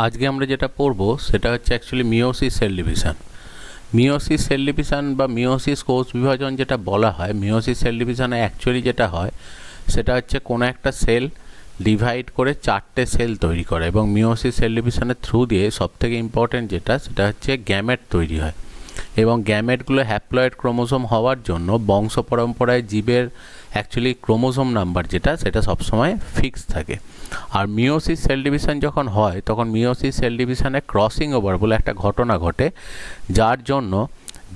আজকে আমরা যেটা পড়বো সেটা হচ্ছে actually meiosis cell division. Meiosis cell division বা মিওসিস কোষ বিভাজন যেটা বলা হয়, মিওসিস সেল ডিভিশনে অ্যাকচুয়ালি যেটা হয় সেটা হচ্ছে কোনো একটা সেল ডিভাইড করে চারটে সেল তৈরি করে, এবং মিওসিস সেল ডিভিশনের থ্রু দিয়ে সবথেকে ইম্পর্টেন্ট যেটা সেটা হচ্ছে গ্যামেট তৈরি হয়, এবং গ্যামেটগুলো হ্যাপ্লয়েড ক্রোমোসোম হওয়ার জন্য বংশ পরম্পরায় জীবের অ্যাকচুয়ালি ক্রোমোসোম নাম্বার যেটা সেটা সবসময় ফিক্স থাকে। আর মিওসিস সেল ডিভিশন যখন হয় তখন মিওসিস সেল ডিভিশনে ক্রসিং ওভার বলে একটা ঘটনা ঘটে, যার জন্য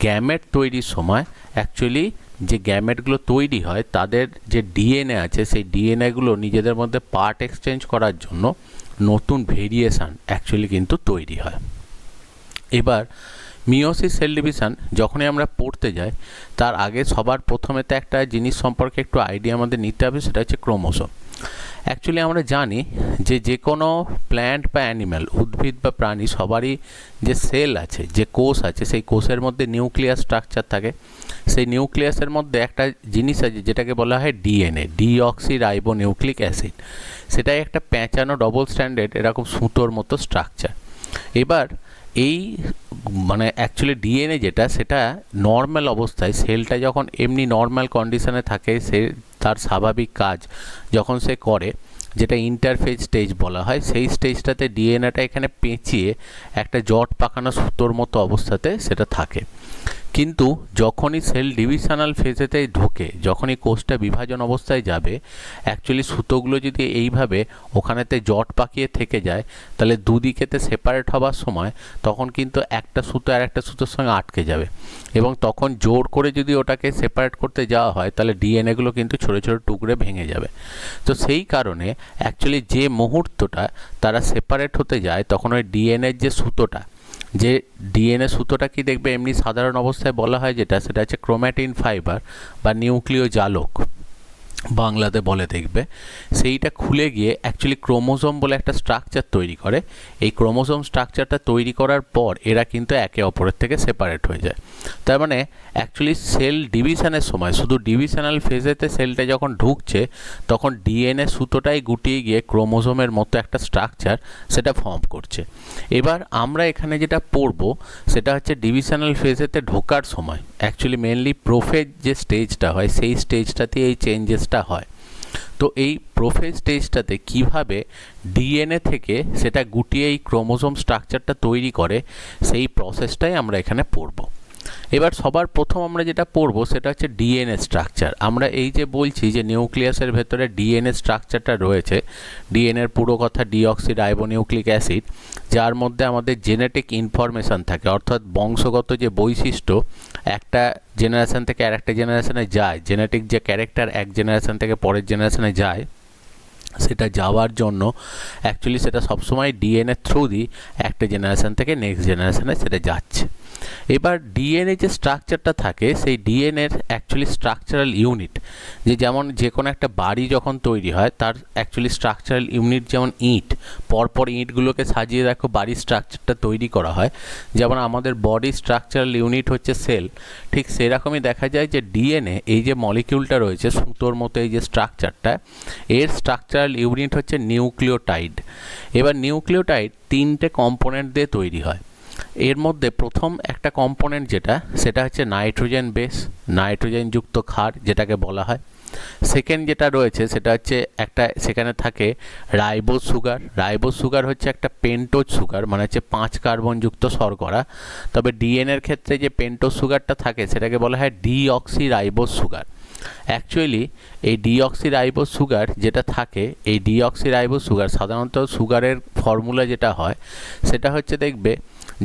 গ্যামেট তৈরির সময় অ্যাকচুয়ালি যে গ্যামেটগুলো তৈরি হয় তাদের যে ডিএনএ আছে সেই ডিএনএগুলো নিজেদের মধ্যে পার্ট এক্সচেঞ্জ করার জন্য নতুন ভেরিয়েশান অ্যাকচুয়ালি কিন্তু তৈরি হয়। এবার মিওসিস সেল ডিভিশন যখনই আমরা পড়তে যাই তার আগে সবার প্রথমেতে একটা জিনিস সম্পর্কে একটু আইডিয়া আমাদের নিতে হবে, সেটা হচ্ছে ক্রোমোসোম। অ্যাকচুয়ালি আমরা জানি যে কোনো প্ল্যান্ট বা অ্যানিম্যাল, উদ্ভিদ বা প্রাণী, সবারই যে সেল আছে, যে কোষ আছে, সেই কোষের মধ্যে নিউক্লিয়াস স্ট্রাকচার থাকে। সেই নিউক্লিয়াসের মধ্যে একটা জিনিস আছে যেটাকে বলা হয় DNA, deoxy ribo nucleic acid. সেটাই একটা প্যাঁচানো ডবল স্ট্যান্ডার্ড এরকম সুতোর মতো স্ট্রাকচার। এবার এই মানে অ্যাকচুয়ালি ডিএনএ যেটা সেটা নর্মাল অবস্থায় সেলটা যখন এমনি নর্মাল কন্ডিশনে থাকে, সে তার স্বাভাবিক কাজ যখন সে করে, যেটা ইন্টারফেজ স্টেজ বলা হয়, সেই স্টেজটাতে ডিএনএটা এখানে পেঁচিয়ে একটা জট পাকানো সুতোর মতো অবস্থাতে সেটা থাকে। কিন্তু যখনই সেল ডিভিশনাল ফেজেতে ঢোকে, যখনই কোষটা বিভাজন অবস্থায় যাবে, অ্যাকচুয়ালি সুতোগুলো যদি এইভাবে ওখানেতে জট পাকিয়ে থেকে যায়, তাহলে দুদিকেতে সেপারেট হবার সময় তখন কিন্তু একটা সুতো আর একটা সুতোর সঙ্গে আটকে যাবে, এবং তখন জোর করে যদি ওটাকে সেপারেট করতে যাওয়া হয় তাহলে ডিএনএগুলো কিন্তু ছোটো ছোটো টুকরে ভেঙে যাবে। তো সেই কারণে অ্যাকচুয়ালি যে মুহূর্তটা তারা সেপারেট হতে যায় তখন ওই ডিএনএর যে সুতোটা, যে ডিএনএ সুতোটা কি দেখবে এমনি সাধারণ অবস্থায় বলা হয় যেটা, সেটা হচ্ছে ক্রোম্যাটিন ফাইবার বা নিউক্লিয় জালক বাংলাতে বলে দেখবে, সেইটা খুলে গিয়ে অ্যাকচুয়ালি ক্রোমোসোম বলে একটা স্ট্রাকচার তৈরি করে। এই ক্রোমোসোম স্ট্রাকচারটা তৈরি করার পর এরা কিন্তু একে অপরের থেকে সেপারেট হয়ে যায়। তার মানে অ্যাকচুয়ালি সেল ডিভিশনের সময় শুধু ডিভিশনাল ফেজেতে সেলটা যখন ঢুকছে তখন ডিএনএ সুতোটাই গুটিয়ে গিয়ে ক্রোমোসোমের মতো একটা স্ট্রাকচার সেটা ফর্ম করছে। এবার আমরা এখানে যেটা পড়ব সেটা হচ্ছে ডিভিশনাল ফেজেতে ঢোকার সময় অ্যাকচুয়ালি মেনলি প্রোফেজ যে স্টেজটা হয় সেই স্টেজটাতে এই চেঞ্জেসটা হয়। তো এই প্রোফেজ স্টেজটাতে কিভাবে ডিএনএ থেকে সেটা গুটিয়ে এই ক্রোমোসোম স্ট্রাকচারটা তৈরি করে সেই প্রসেসটাই আমরা এখানে পড়ব। এবার সবার প্রথম আমরা যেটা পড়ব সেটা হচ্ছে ডিএনএ স্ট্রাকচার। আমরা এই যে বলছি যে নিউক্লিয়াসের ভেতরে ডিএনএ স্ট্রাকচারটা রয়েছে, ডিএনএর পুরো কথা ডিঅক্সি রাইবো নিউক্লিক অ্যাসিড, যার মধ্যে আমাদের জেনেটিক ইনফরমেশান থাকে, অর্থাৎ বংশগত যে বৈশিষ্ট্য একটা জেনারেশন থেকে আর একটা জেনারেশনে যায়, জেনেটিক যে ক্যারেক্টার এক জেনারেশন থেকে পরের জেনারেশনে যায়, সেটা যাওয়ার জন্য অ্যাকচুয়ালি সেটা সবসময় ডিএনএ থ্রু দিয়ে একটা জেনারেশন থেকে নেক্সট জেনারেশনে সেটা যাচ্ছে। এবার ডিএনএ যে স্ট্রাকচারটা থাকে সেই ডিএনএর অ্যাকচুয়ালি স্ট্রাকচারাল ইউনিট, যেমন যে কোনো একটা বাড়ি যখন তৈরি হয় তার অ্যাকচুয়ালি স্ট্রাকচারাল ইউনিট যেমন ইঁট, পরপর ইঁটগুলোকে সাজিয়ে দেখো বাড়ির স্ট্রাকচারটা তৈরি করা হয়, যেমন আমাদের বডি স্ট্রাকচারাল ইউনিট হচ্ছে সেল, ঠিক সেরকমই দেখা যায় যে ডিএনএ এই যে মলিকিউলটা রয়েছে সুতোর মতো এই যে স্ট্রাকচারটা, এর স্ট্রাকচারাল ইউনিট হচ্ছে নিউক্লিওটাইড। এবার নিউক্লিওটাইড তিনটে কম্পোনেন্ট দিয়ে তৈরি হয়। এর মধ্যে প্রথম একটা কম্পোনেন্ট যেটা সেটা হচ্ছে নাইট্রোজেন বেস, নাইট্রোজেনযুক্ত ক্ষার যেটাকে বলা হয়। সেকেন্ড যেটা রয়েছে সেটা হচ্ছে একটা সেখানে থাকে রাইবোজ সুগার। রাইবোজ সুগার হচ্ছে একটা পেন্টোজ সুগার, মানে হচ্ছে 5 কার্বনযুক্ত শর্করা। তবে ডিএনএর ক্ষেত্রে যে পেন্টোজ সুগারটা থাকে সেটাকে বলা হয় ডিঅক্সি রাইবোজ সুগার। অ্যাকচুয়ালি এই ডিঅক্সি রাইবোজ সুগার যেটা থাকে, এই ডিঅক্সি রাইবোজ সুগার সাধারণত সুগারের ফর্মুলা যেটা হয় সেটা হচ্ছে দেখবে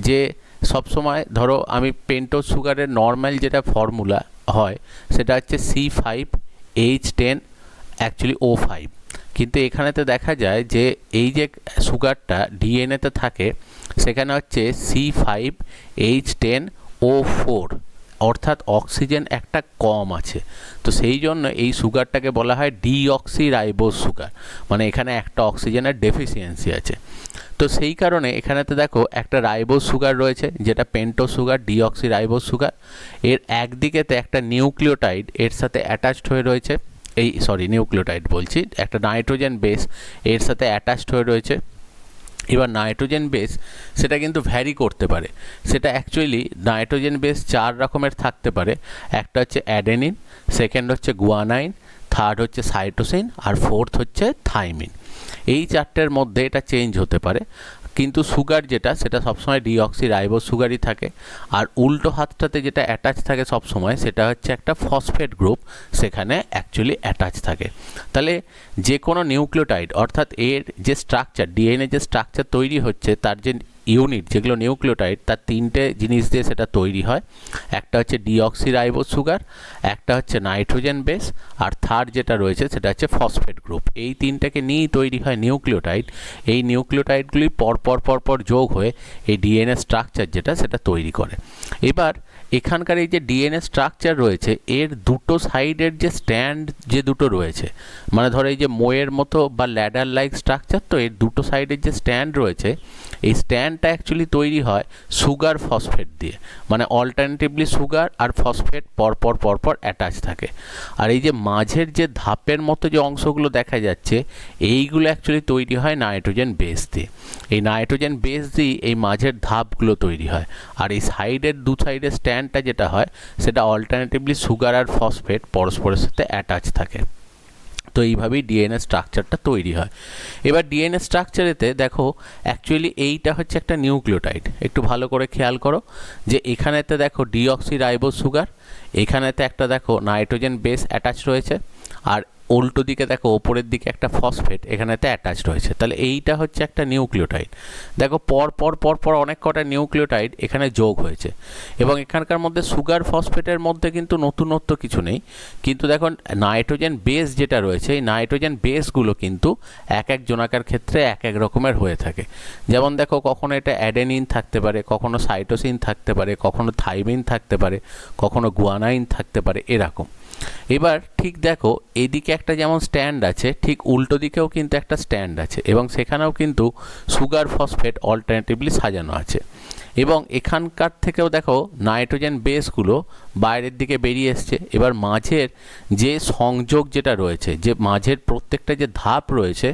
যে সবসময় ধরো আমি পেন্টোজ সুগারের নর্মাল যেটা ফর্মুলা হয় সেটা হচ্ছে C5H10 অ্যাকচুয়ালি O5, কিন্তু এখানেতে দেখা যায় যে এই যে সুগারটা ডিএনএতে থাকে সেখানে হচ্ছে C5H10O4, অর্থাৎ অক্সিজেন একটা কম আছে। তো সেই জন্য এই সুগারটাকে বলা হয় ডিঅক্সি রাইবোজ সুগার, মানে এখানে একটা অক্সিজেনের ডেফিসিয়েন্সি আছে। তো সেই কারণে এখানেতে দেখো একটা রাইবোজ সুগার রয়েছে যেটা pentose sugar, deoxy ribose sugar. এর একদিকেতে একটা নিউক্লিওটাইড এর সাথে অ্যাটাচড হয়ে রয়েছে, নিউক্লিওটাইড বলছি, একটা নাইট্রোজেন বেস এর সাথে অ্যাটাচড হয়ে রয়েছে। এবার নাইট্রোজেন বেস সেটা কিন্তু ভ্যারি করতে পারে, সেটা অ্যাকচুয়ালি নাইট্রোজেন বেস 4 রকমের থাকতে পারে। একটা হচ্ছে অ্যাডেনিন, সেকেন্ড হচ্ছে গুয়ানাইন, থার্ড হচ্ছে সাইটোসিন, আর ফোর্থ হচ্ছে থাইমিন। এই 4টের মধ্যে এটা চেঞ্জ হতে পারে, কিন্তু সুগার যেটা সেটা সবসময় ডিঅক্সি রাইবোজ সুগারই থাকে। আর উল্টো হাতটাতে যেটা অ্যাটাচ থাকে সবসময় সেটা হচ্ছে একটা ফসফেট গ্রুপ, সেখানে অ্যাকচুয়ালি অ্যাটাচ থাকে। তাহলে যে কোনো নিউক্লিওটাইড, অর্থাৎ এর যে স্ট্রাকচার, ডিএনএ যে স্ট্রাকচার তৈরি হচ্ছে তার যে ইউনিট যেগুলো নিউক্লিওটাইড, তার 3টে জিনিস দিয়ে সেটা তৈরি হয়। একটা হচ্ছে ডিঅক্সি রাইবোজ সুগার, একটা হচ্ছে নাইট্রোজেন বেস, আর থার্ড যেটা রয়েছে সেটা হচ্ছে ফসফেট গ্রুপ। এই 3টাকে নিয়েই তৈরি হয় নিউক্লিওটাইড। এই নিউক্লিওটাইডগুলি পরপর যোগ হয়ে এই ডিএনএ স্ট্রাকচার যেটা সেটা তৈরি করে। এবার এখানকার এই যে ডিএনএ স্ট্রাকচার রয়েছে, এর দুটো সাইডের যে স্ট্যান্ড যে দুটো রয়েছে, মানে ধরো এই যে মোয়ের মতো বা ল্যাডার লাইক স্ট্রাকচার, তো এর দুটো সাইডের যে স্ট্যান্ড রয়েছে, এই স্ট্যান্ডটা অ্যাকচুয়ালি তৈরি হয় সুগার ফসফেট দিয়ে, মানে অল্টারনেটিভলি সুগার আর ফসফেট পরপর অ্যাটাচ থাকে। আর এই যে মাঝের যে ধাপের মতো যে অংশগুলো দেখা যাচ্ছে, এইগুলো অ্যাকচুয়ালি তৈরি হয় নাইট্রোজেন বেস দিয়ে। এই নাইট্রোজেন বেস দিয়ে এই মাঝের ধাপগুলো তৈরি হয়। আর এই সাইডের দু সাইডের স্ট্যান্ডটা যেটা হয় সেটা অল্টারনেটিভলি সুগার আর ফসফেট পরস্পরের সাথে অ্যাটাচ থাকে। তো এইভাবেই ডিএনএ স্ট্রাকচারটা তৈরি হয়। এবার ডিএনএ স্ট্রাকচারেতে দেখো অ্যাকচুয়ালি এইটা হচ্ছে একটা নিউক্লিওটাইড। একটু ভালো করে খেয়াল করো যে এখানেতে দেখো ডিঅক্সি রাইবোজ সুগার, এখানেতে একটা দেখো নাইট্রোজেন বেস অ্যাটাচ রয়েছে, আর উল্টো দিকে দেখো ওপরের দিকে একটা ফসফেট এখানেতে অ্যাটাচ রয়েছে। তাহলে এইটা হচ্ছে একটা নিউক্লিওটাইড। দেখো পর অনেক কটা নিউক্লিওটাইড এখানে যোগ হয়েছে, এবং এখানকার মধ্যে সুগার ফসফেটের মধ্যে কিন্তু নতুনত্ব কিছু নেই। কিন্তু দেখো নাইট্রোজেন বেস যেটা রয়েছে, এই নাইট্রোজেন বেসগুলো কিন্তু এক এক জোনাকার ক্ষেত্রে এক এক রকমের হয়ে থাকে। যেমন দেখো কখনো এটা অ্যাডেনিন থাকতে পারে, কখনো সাইটোসিন থাকতে পারে, কখনো থাইমিন থাকতে পারে, কখনো গুয়ানাইন থাকতে পারে, এরকম। এবার ঠিক দেখো এদিকে একটা যেমন স্ট্যান্ড আছে, ঠিক উল্টো দিকেও কিন্তু একটা স্ট্যান্ড আছে, এবং সেখানেও কিন্তু সুগার ফসফেট অল্টারনেটিভলি সাজানো আছে। এবং এখানকার থেকেও দেখো নাইট্রোজেন বেসগুলো বাইরের দিকে বেরিয়ে এসছে। এবার মাঝের যে সংযোগ যেটা রয়েছে, যে মাঝের প্রত্যেকটা যে ধাপ রয়েছে,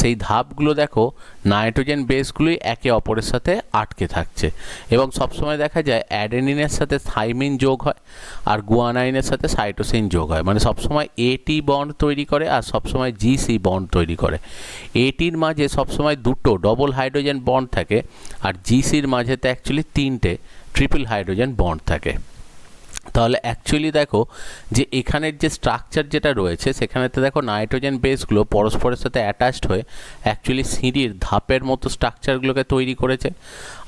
সেই ধাপগুলো দেখো নাইট্রোজেন বেসগুলোই একে অপরের সাথে আটকে থাকছে। এবং সবসময় দেখা যায় অ্যাডেনিনের সাথে থাইমিন যোগ হয় আর গুয়ানাইনের সাথে সাইটোসিন যোগ হয়, মানে সবসময় এটি বন্ড তৈরি করে আর সবসময় জিসি বন্ড তৈরি করে। এটির মাঝে সবসময় দুটো ডবল হাইড্রোজেন বন্ড থাকে, আর জিসির মাঝেতে অ্যাকচুয়ালি 3টে ট্রিপল হাইড্রোজেন বন্ড থাকে। তাহলে অ্যাকচুয়ালি দেখো যে এখানের যে স্ট্রাকচার যেটা রয়েছে, সেখানেতে দেখো নাইট্রোজেন বেসগুলো পরস্পরের সাথে অ্যাটাচড হয়ে অ্যাকচুয়ালি সিঁড়ির ধাপের মতো স্ট্রাকচারগুলোকে তৈরি করেছে।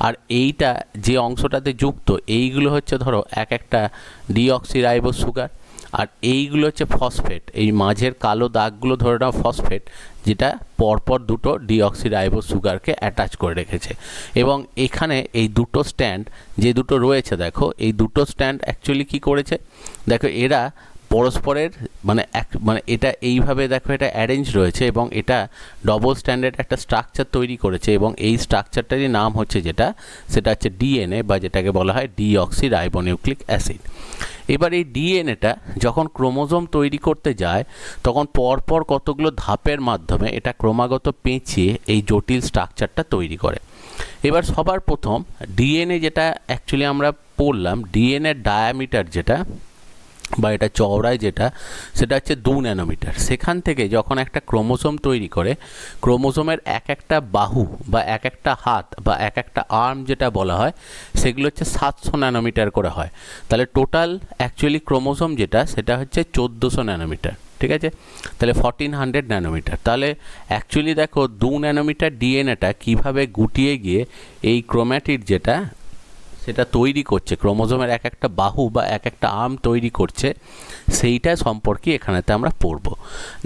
আর এইটা যে অংশটাতে যুক্ত, এইগুলো হচ্ছে ধরো এক একটা ডিঅক্সি রাইবোজ সুগার, আর এইগুলো হচ্ছে ফসফেট। এই মাঝের কালো দাগগুলো ধরে নাও ফসফেট, যেটা পরপর দুটো ডিঅক্সি রাইবোজ সুগারকে অ্যাটাচ করে রেখেছে। এবং এখানে এই দুটো স্ট্যান্ড যে দুটো রয়েছে, দেখো এই দুটো স্ট্যান্ড অ্যাকচুয়ালি কী করেছে, দেখো এরা পরস্পরের মানে এটা এইভাবে দেখো এটা অ্যারেঞ্জ রয়েছে, এবং এটা ডবল স্ট্যান্ডার্ড একটা স্ট্রাকচার তৈরি করেছে। এবং এই স্ট্রাকচারটারই নাম হচ্ছে যেটা, সেটা হচ্ছে ডিএনএ, বা যেটাকে বলা হয় ডিঅক্সি রাইবোনিউক্লিক অ্যাসিড। এবার এই ডিএনএটা যখন ক্রোমোজোম তৈরি করতে যায়, তখন পরপর কতগুলো ধাপের মাধ্যমে এটা ক্রমাগত পেঁচিয়ে এই জটিল স্ট্রাকচারটা তৈরি করে। এবার সবার প্রথম ডিএনএ যেটা অ্যাকচুয়ালি আমরা পড়লাম, ডিএনএর ডায়ামিটার যেটা বা এটা চওড়ায় যেটা, সেটা হচ্ছে 2 ন্যানোমিটার। সেখান থেকে যখন একটা ক্রোমোজোম তৈরি করে, ক্রোমোজোমের এক একটা বাহু বা এক একটা হাত বা এক একটা আর্ম যেটা বলা হয়, সেগুলো হচ্ছে 700 ন্যানোমিটার করে হয়। তাহলে টোটাল অ্যাকচুয়ালি ক্রোমোজোম যেটা, সেটা হচ্ছে 1400 ন্যানোমিটার। ঠিক আছে, তাহলে 1400 ন্যানোমিটার। তাহলে অ্যাকচুয়ালি দেখো 2 ন্যানোমিটার ডিএনএটা কীভাবে গুটিয়ে গিয়ে এই ক্রোম্যাটিড যেটা সেটা তৈরি করছে, ক্রোমোজোমের এক একটা বাহু বা এক একটা আর্ম তৈরি করছে, সেইটা সম্পর্কে এখানেতে আমরা পড়ব।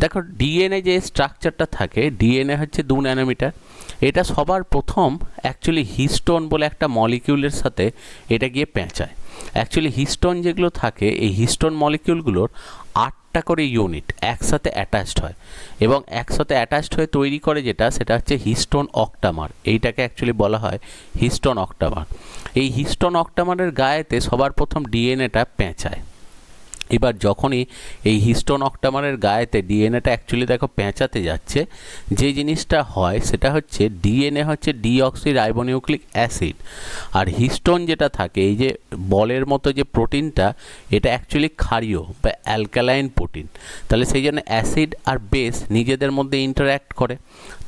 দেখো ডিএনএ যে স্ট্রাকচারটা থাকে, ডিএনএ হচ্ছে 2 ন্যানোমিটার। এটা সবার প্রথম অ্যাকচুয়ালি হিস্টোন বলে একটা মলিকিউলের সাথে এটা গিয়ে পেঁচায়। অ্যাকচুয়ালি হিস্টোন যেগুলো থাকে, এই হিস্টোন মলিকিউলগুলোর 8টা করে ইউনিট একসাথে অ্যাটাচড হয়, এবং একসাথে অ্যাটাচড হয়ে তৈরি করে যেটা, সেটা হচ্ছে হিস্টোন অক্টামার। এইটাকে অ্যাকচুয়ালি বলা হয় হিস্টোন অক্টামার। এই হিস্টোন অক্টামারের গায়েতে সবার প্রথম ডিএনএটা পেঁচায়। এবার যখনই এই হিস্টোন অক্টামারের গায়েতে ডিএনএটা অ্যাকচুয়ালি দেখো পেঁচাতে যাচ্ছে, যে জিনিসটা হয় সেটা হচ্ছে ডিএনএ হচ্ছে ডিঅক্সি রাইবোনিউক্লিক অ্যাসিড, আর হিস্টোন যেটা থাকে এই যে বলের মতো যে প্রোটিনটা, এটা অ্যাকচুয়ালি ক্ষারীয় বা অ্যালকালাইন প্রোটিন। তাহলে সেই জন্য অ্যাসিড আর বেস নিজেদের মধ্যে ইন্টারঅ্যাক্ট করে,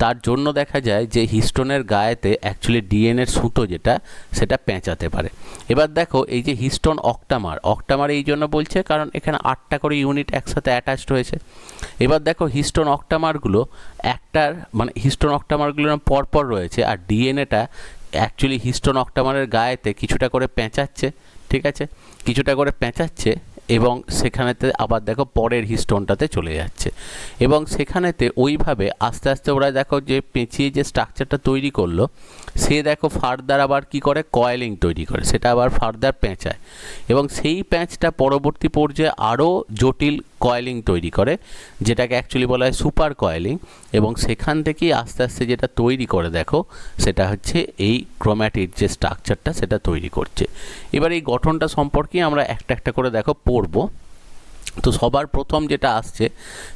তার জন্য দেখা যায় যে হিস্টোনের গায়েতে অ্যাকচুয়ালি ডিএনএর সুতো যেটা সেটা পেঁচাতে পারে। এবার দেখো এই যে হিস্টোন অক্টামার এই জন্য বলছে কারণ এখানে 8টা করে ইউনিট একসাথে অ্যাটাচড হয়েছে। এবার দেখো হিস্টোন অক্টামারগুলো হিস্টোন অক্টামারগুলো পরপর রয়েছে, আর ডিএনএটা অ্যাকচুয়ালি হিস্টোন অক্টামারের গায়েতে কিছুটা করে পেঁচাচ্ছে, ঠিক আছে, কিছুটা করে পেঁচাচ্ছে, এবং সেখানেতে আবার দেখো পরের হিস্টোনটাতে চলে যাচ্ছে, এবং সেখানেতে ওইভাবে আস্তে আস্তে ওরা দেখো যে পেঁচিয়ে যে স্ট্রাকচারটা তৈরি করলো, সে দেখো ফার্দার আবার কি করে কয়েলিং তৈরি করে, সেটা আবার ফার্দার পেঁচায়, এবং সেই প্যাঁচটা পরবর্তী পর্যায়ে আরও জটিল কয়েলিং তৈরি করে, যেটাকে অ্যাকচুয়ালি বলা হয় সুপার কয়েলিং, এবং সেখান থেকেই আস্তে আস্তে যেটা তৈরি করে দেখো সেটা হচ্ছে এই ক্রোম্যাটিড যে স্ট্রাকচারটা সেটা তৈরি করছে। এবার এই গঠনটা সম্পর্কে আমরা একটা একটা করে দেখো পড়বো। তো সবার প্রথম যেটা আসছে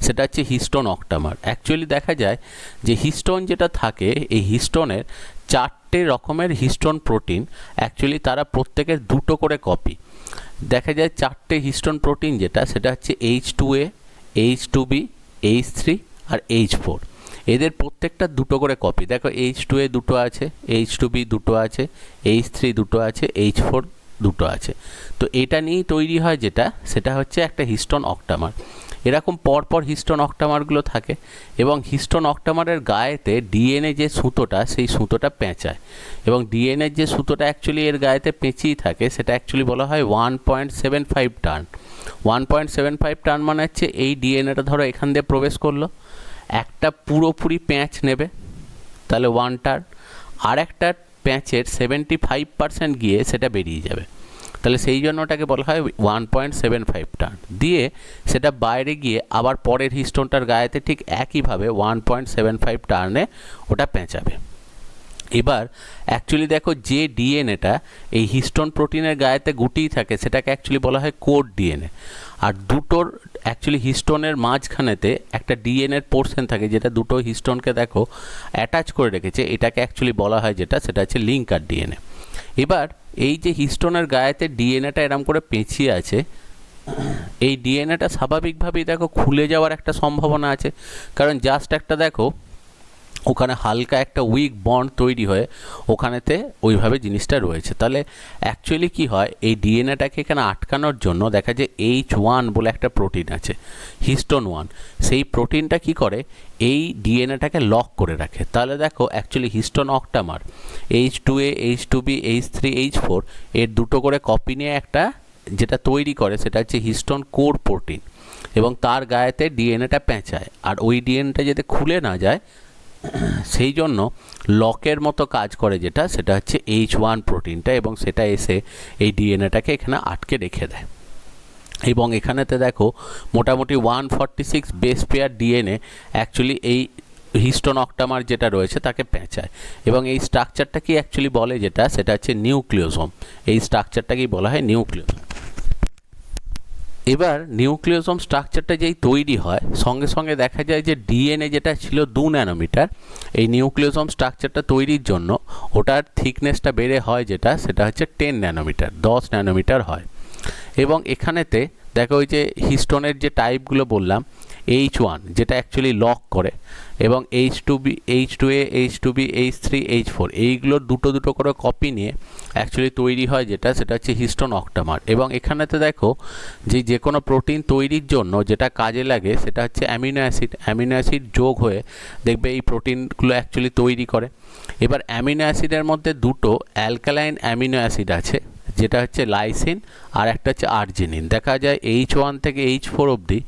সেটা হচ্ছে হিস্টোন অক্টামার। অ্যাকচুয়ালি দেখা যায় যে হিস্টোন যেটা থাকে, এই হিস্টোনের 4টে রকমের হিস্টোন প্রোটিন, অ্যাকচুয়ালি তারা প্রত্যেকের 2টো করে কপি। দেখা যায় 4টে হিস্টোন প্রোটিন যেটা সেটা হচ্ছে H2A, H2B, H3 আর H4। এদের প্রত্যেকটা 2টো করে কপি। দেখো H2A 2টো আছে, H2B 2টো আছে, H3 2টো আছে, H4 2টো আছে। তো এটা নিয়েই তৈরি হয় যেটা সেটা হচ্ছে একটা হিস্টোন অক্টামার। এরকম পরপর হিস্টোন অক্টামারগুলো থাকে, এবং হিস্টোন অক্টামারের গায়েতে ডিএনএ যে সুতোটা সেই সুতোটা পেঁচায়, এবং ডিএনএর যে সুতোটা অ্যাকচুয়ালি এর গায়েতে পেঁচিয়ে থাকে সেটা অ্যাকচুয়ালি বলা হয় 1.75 টার্ন। 1.75 টার্ন মানে হচ্ছে এই ডিএনএটা ধরো এখান দিয়ে প্রবেশ করলো, একটা পুরোপুরি প্যাঁচ নেবে তাহলে 1 টার্ন, আর একটা প্যাঁচের 75% গিয়ে সেটা বেরিয়ে যাবে, তাহলে সেই জন্য ওটাকে বলা হয় 1.75 টার্ন। দিয়ে সেটা বাইরে গিয়ে আবার পরের হিস্টোনটার গায়েতে ঠিক একইভাবে 1.75 টার্নে ওটা পেঁচাবে। এবার অ্যাকচুয়ালি দেখো যে ডিএনএটা এই হিস্টোন প্রোটিনের গায়েতে গুটিয়ে থাকে সেটাকে অ্যাকচুয়ালি বলা হয় কোড ডিএনএ, আর দুটোর অ্যাকচুয়ালি হিস্টোনের মাঝখানেতে একটা ডিএনএর পোর্শন থাকে যেটা দুটো হিস্টোনকে দেখো অ্যাটাচ করে রেখেছে, এটাকে অ্যাকচুয়ালি বলা হয় যেটা সেটা হচ্ছে লিঙ্কার ডিএনএ। এবার এই যে হিস্টোনের গায়েতে ডিএনএটা এরম করে পেঁচিয়ে আছে, এই ডিএনএটা স্বাভাবিকভাবেই দেখো খুলে যাওয়ার একটা সম্ভাবনা আছে, কারণ জাস্ট একটা দেখো ওখানে হালকা একটা উইক বন্ড তৈরি হয়ে ওখানেতে ওইভাবে জিনিসটা রয়েছে। তাহলে অ্যাকচুয়ালি কি হয়, এই ডিএনএটাকে এখানে আটকানোর জন্য দেখা যায় H1 বলে একটা প্রোটিন আছে, হিস্টোন 1, সেই প্রোটিনটা কি করে এই ডিএনএটাকে লক করে রাখে। তাহলে দেখো actually histone অক্টামার H2A, H2B, H3, H4 এর 2টো করে কপি নিয়ে একটা যেটা তৈরি করে সেটা হচ্ছে হিস্টোন কোর প্রোটিন, এবং তার গায়েতে ডিএনএটা পেঁচায়, আর ওই ডিএনএটা যাতে খুলে না যায় সেই জন্য লকের মতো কাজ করে যেটা সেটা হচ্ছে H1 প্রোটিনটা, এবং সেটা এসে এই ডিএনএটাকে এখানে আটকে রেখে দেয়। এবং এখানেতে দেখো মোটামুটি 146 বেস পেয়ার ডিএনএ অ্যাকচুয়ালি এই হিস্টোন অক্টামার যেটা রয়েছে তাকে পেঁচায়, এবং এই স্ট্রাকচারটাকেই অ্যাকচুয়ালি বলে যেটা সেটা হচ্ছে নিউক্লিওসোম। এই স্ট্রাকচারটাকেই বলা হয় নিউক্লিওসোম। এবার নিউক্লিওসোম স্ট্রাকচারটা যেই তৈরি হয় সঙ্গে সঙ্গে দেখা যায় যে ডিএনএ যেটা ছিল 2 ন্যানোমিটার, এই নিউক্লিওসোম স্ট্রাকচারটা তৈরির জন্য ওটার থিকনেসটা বেড়ে হয় যেটা সেটা হচ্ছে 10 ন্যানোমিটার, 10 ন্যানোমিটার হয়। এবং এখানেতে দেখো ওই যে হিস্টোনের যে টাইপগুলো বললাম, H1 যেটা অ্যাকচুয়ালি লক করে, এবং H2B, H2A, H2B, H3, H4 এইগুলোর 2টো করে কপি নিয়ে অ্যাকচুয়ালি তৈরি হয় যেটা সেটা হচ্ছে হিস্টোন অক্টামার। এবং এখানেতে দেখো যে কোনো প্রোটিন তৈরির জন্য যেটা কাজে লাগে সেটা হচ্ছে অ্যামিনো অ্যাসিড যোগ হয়ে দেখবে এই প্রোটিনগুলো অ্যাকচুয়ালি তৈরি করে। এবার অ্যামিনো অ্যাসিডের মধ্যে 2টো অ্যালকালাইন অ্যামিনো অ্যাসিড আছে, যেটা হচ্ছে লাইসিন আর একটা হচ্ছে আর্জিনিন। দেখা যায় H1 থেকে H4 অবধি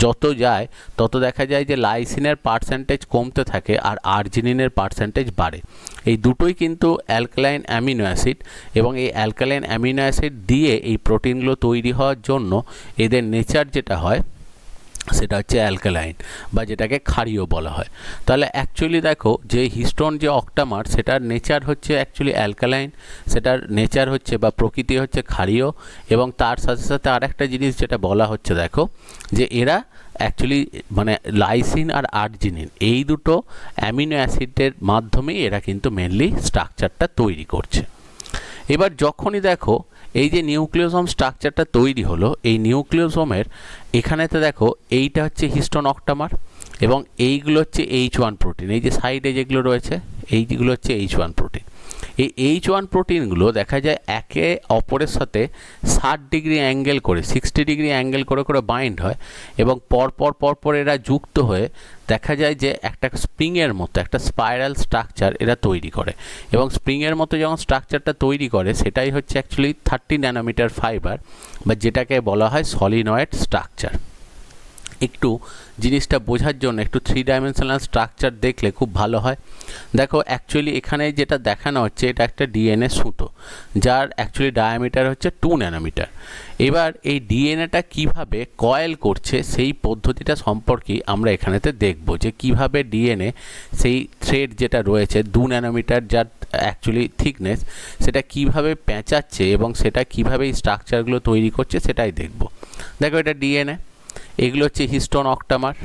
যত যায় তত দেখা যায় যে লাইসিনের পার্সেন্টেজ কমতে থাকে আর আর্জিনিনের পার্সেন্টেজ বাড়ে। এই দুটোই কিন্তু অ্যালকালাইন অ্যামিনো অ্যাসিড, এবং এই অ্যালকালাইন অ্যামিনো অ্যাসিড দিয়ে এই প্রোটিনগুলো তৈরি হওয়ার জন্য এদের নেচার যেটা হয় সেটা হচ্ছে অ্যালকালাইন বা যেটাকে ক্ষারীয় বলা হয়। তাহলে অ্যাকচুয়ালি দেখো যে হিস্টোন যে অক্টামার সেটার নেচার হচ্ছে অ্যাকচুয়ালি অ্যালকালাইন, সেটার নেচার হচ্ছে বা প্রকৃতি হচ্ছে ক্ষারীয়, এবং তার সাথে সাথে আরেকটা জিনিস যেটা বলা হচ্ছে দেখো যে এরা অ্যাকচুয়ালি মানে লাইসিন আর আর্জিনিন এই দুটো অ্যামিনো অ্যাসিডের মাধ্যমেই এরা কিন্তু মেনলি স্ট্রাকচারটা তৈরি করছে। এবার যখনই দেখো এই যে নিউক্লিওসোম স্ট্রাকচারটা তৈরি হলো, এই নিউক্লিওসোমের এখানেতে দেখো এইটা হচ্ছে হিস্টোন অক্টামার এবং এইগুলো হচ্ছে H1 প্রোটিন, এই যে সাইডে যেগুলো রয়েছে এইগুলো হচ্ছে H1 প্রোটিন। এই H1 প্রোটিনগুলো দেখা যায় একে অপরের সাথে 60 ডিগ্রি অ্যাঙ্গেল করে 60 ডিগ্রি অ্যাঙ্গেল করে করে বাইন্ড হয় এবং পরপর এরা যুক্ত হয়ে দেখা যায় যে একটা স্প্রিংয়ের মতো একটা স্পাইরাল স্ট্রাকচার এরা তৈরি করে, এবং স্প্রিংয়ের মতো যখন স্ট্রাকচারটা তৈরি করে সেটাই হচ্ছে অ্যাকচুয়ালি 30 ন্যানোমিটার ফাইবার বা যেটাকে বলা হয় সলিনয়েড স্ট্রাকচার। একটু জিনিসটা বোঝার জন্য একটু 3 ডাইমেনশনাল স্ট্রাকচার দেখলে খুব ভালো হয়। দেখো অ্যাকচুয়ালি এখানে যেটা দেখানো হচ্ছে এটা একটা ডিএনএ সুতো যার অ্যাকচুয়ালি ডায়ামিটার হচ্ছে 2 ন্যানোমিটার। এবার এই ডিএনএটা কিভাবে কয়েল করছে সেই পদ্ধতিটা সম্পর্কে আমরা এখানেতে দেখব যে কিভাবে ডিএনএ সেই থ্রেড যেটা রয়েছে 2 ন্যানোমিটার যার অ্যাকচুয়ালি থিকনেস সেটা কিভাবে পেঁচাচ্ছে এবং সেটা কিভাবে এই স্ট্রাকচারগুলো তৈরি করছে সেটাই দেখব। দেখো এটা ডিএনএ, এগুলো হচ্ছে হিস্টোন অক্টামার